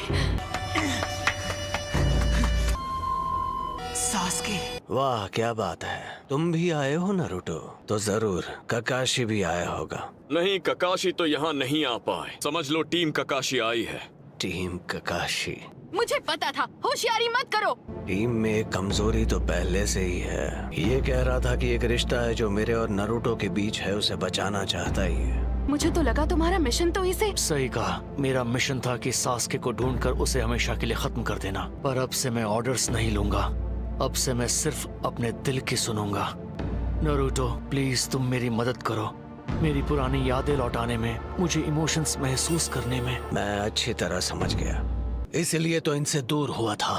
सास्के। वाह, क्या बात है। तुम भी आए हो नरूटो? तो जरूर ककाशी भी आया होगा। नहीं, ककाशी तो यहाँ नहीं आ पाए। समझ लो टीम ककाशी आई है। टीम ककाशी? मुझे पता था। होशियारी मत करो। टीम में एक कमजोरी तो पहले से ही है। ये कह रहा था कि एक रिश्ता है जो मेरे और नरूटो के बीच है, उसे बचाना चाहता ही है। मुझे तो लगा तुम्हारा मिशन तो इसे। सही कहा। मेरा मिशन था कि सास्के को ढूंढकर उसे हमेशा के लिए खत्म कर देना। पर अब से मैं ऑर्डर्स नहीं लूंगा। अब से मैं सिर्फ अपने दिल की सुनूंगा। नरूटो प्लीज तुम मेरी मदद करो। मेरी पुरानी यादें लौटाने में, मुझे इमोशंस महसूस करने में। मैं अच्छी तरह समझ गया, इसलिए तो इनसे दूर हुआ था।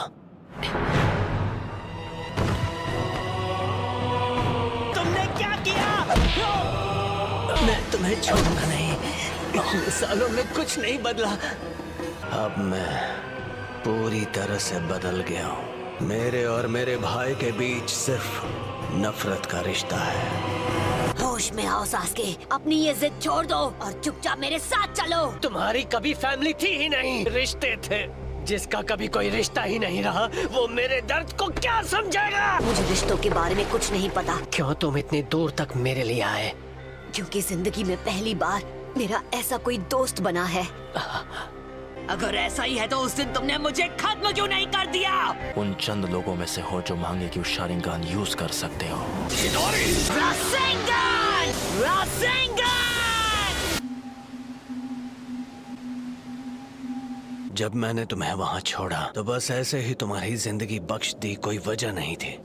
तुमने क्या किया? मैं तुम्हें छोड़ूंगा नहीं। इतने सालों में कुछ नहीं बदला। अब मैं पूरी तरह से बदल गया हूँ। मेरे और मेरे भाई के बीच सिर्फ नफरत का रिश्ता है। होश में आओ सास्के, अपनी ये जिद छोड़ दो और चुपचाप मेरे साथ चलो। तुम्हारी कभी फैमिली थी ही नहीं, रिश्ते थे। जिसका कभी कोई रिश्ता ही नहीं रहा, वो मेरे दर्द को क्या समझेगा? मुझे रिश्तों के बारे में कुछ नहीं पता। क्यों तुम इतनी दूर तक मेरे लिए आए? क्योंकि जिंदगी में पहली बार मेरा ऐसा कोई दोस्त बना है। अगर ऐसा ही है तो उस दिन तुमने मुझे खत्म क्यों नहीं कर दिया? उन चंद लोगों में से हो जो मांगे कि शारिंगान यूज कर सकते हो। रासेंगान! रासेंगान! जब मैंने तुम्हें वहाँ छोड़ा तो बस ऐसे ही तुम्हारी जिंदगी बख्श दी, कोई वजह नहीं थी।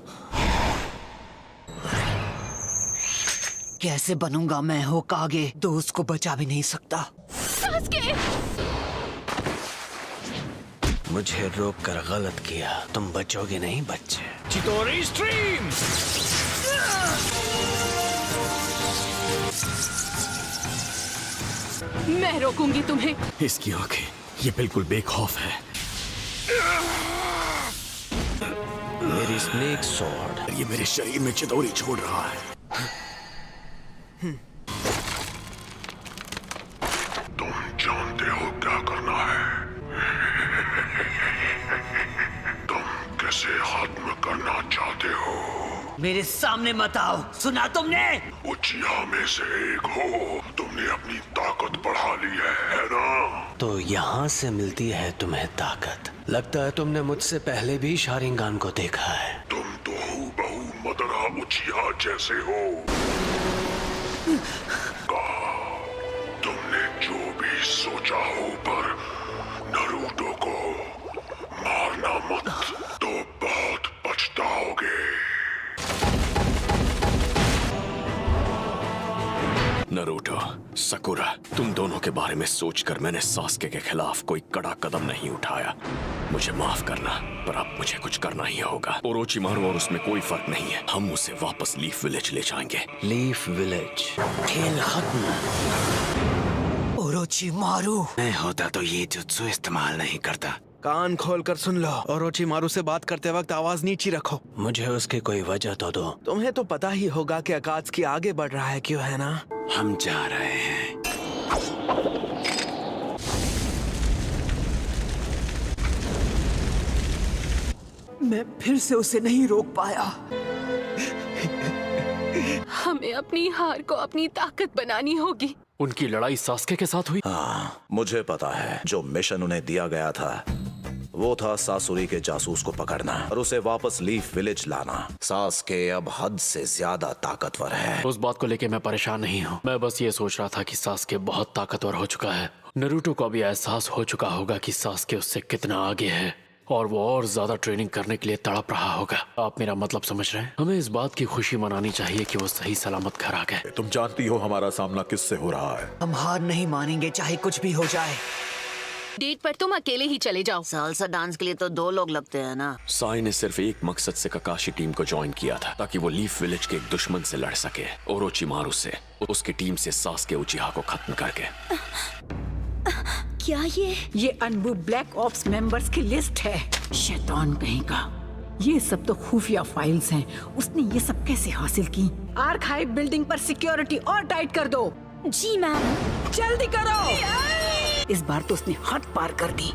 कैसे बनूंगा मैं होकागे? दोस्त को बचा भी नहीं सकता। सास्के! मुझे रोक कर गलत किया। तुम बचोगे नहीं बच्चे। चितोरी स्ट्रीम! मैं रोकूंगी तुम्हें। इसकी आंखें, ये बिल्कुल बेखौफ है। मेरी स्नेक सॉर्ड। ये मेरे शरीर में चितौरी छोड़ रहा है। तुम जानते हो क्या करना है? तुम कैसे खत्म करना चाहते हो? मेरे सामने मत आओ। सुना तुमने? उचिया में से एक हो, तुमने अपनी ताकत बढ़ा ली है ना? तो यहाँ से मिलती है तुम्हें ताकत। लगता है तुमने मुझसे पहले भी शारिंगान को देखा है। तुम तो हूबहू मदरा उचिया जैसे हो। तुमने जो भी सोचा हो, पर नारुतो को मारना मत, तो बहुत पछताओगे। नारुतो, सकुरा, तुम दोनों के बारे में सोचकर मैंने सास्के के खिलाफ कोई कड़ा कदम नहीं उठाया। मुझे माफ करना, पर अब मुझे कुछ करना ही होगा। ओरोचिमारू और उसमें कोई फर्क नहीं है। हम उसे वापस लीफ विलेज ले जाएंगे। Leaf village. खेल खत्म। ओरोचिमारू मैं होता तो ये जुत्सु इस्तेमाल नहीं करता। कान खोल कर सुन लो। ओरोचिमारू से बात करते वक्त आवाज नीची रखो। मुझे उसकी कोई वजह तो दो। तुम्हें तो पता ही होगा कि अकात्सुकी आगे बढ़ रहा है, क्यों है ना? हम जा रहे हैं। मैं फिर से उसे नहीं रोक पाया। हमें अपनी हार को अपनी ताकत बनानी होगी। उनकी लड़ाई सास्के के साथ हुई? हाँ, मुझे पता है। जो मिशन उन्हें दिया गया था वो था सासुरी के जासूस को पकड़ना और उसे वापस लीफ विलेज लाना। सास्के अब हद से ज्यादा ताकतवर है। उस बात को लेके मैं परेशान नहीं हूँ। मैं बस ये सोच रहा था कि सास्के बहुत ताकतवर हो चुका है। नारुतो को भी एहसास हो चुका होगा कि सास्के उससे कितना आगे है और वो और ज्यादा ट्रेनिंग करने के लिए तड़प रहा होगा। आप मेरा मतलब समझ रहे हैं? हमें इस बात की खुशी मनानी चाहिए कि वो सही सलामत घर आ गए। तुम जानती हो हमारा सामना किससे हो रहा है। हम हार नहीं मानेंगे, चाहे कुछ भी हो जाए। डेट पर तुम अकेले ही चले जाओ। सालसा डांस के लिए तो 2 लोग लगते हैं ना। साई ने सिर्फ एक मकसद से ककाशी टीम को ज्वाइन किया था, ताकि वो लीफ विलेज के एक दुश्मन से लड़ सके, ओरोचिमारू से। उसकी टीम से सास्के उचिहा को खत्म करके। क्या ये अनबू ब्लैक ऑप्स मेंबर्स की लिस्ट है। शैतान कहीं का। ये सब तो खुफिया फाइल्स हैं। उसने ये सब कैसे हासिल की? आर्काइव बिल्डिंग पर सिक्योरिटी और टाइट कर दो। जी मैम। जल्दी करो। इस बार तो उसने हद पार कर दी।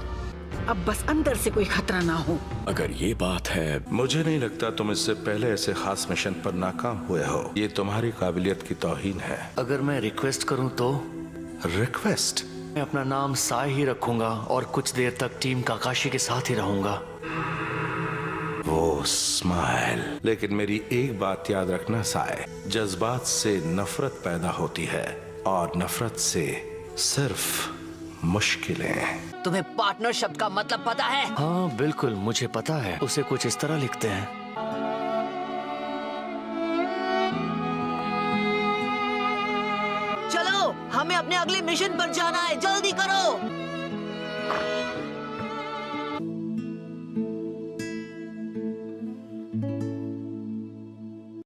अब बस अंदर से कोई खतरा ना हो। अगर ये बात है, मुझे नहीं लगता तुम इससे पहले ऐसे खास मिशन पर नाकाम हुए हो। ये तुम्हारी काबिलियत की तौहीन है। अगर मैं रिक्वेस्ट करूं तो? रिक्वेस्ट? मैं अपना नाम साई ही रखूंगा और कुछ देर तक टीम काकाशी के साथ ही रहूंगा। वो स्माइल। लेकिन मेरी एक बात याद रखना साई, जज्बात से नफरत पैदा होती है और नफरत से सिर्फ मुश्किलें। तुम्हें पार्टनर शब्द का मतलब पता है? हाँ बिल्कुल, मुझे पता है। उसे कुछ इस तरह लिखते हैं। चलो, हमें अपने अगले मिशन पर जाना है। जल्दी करो।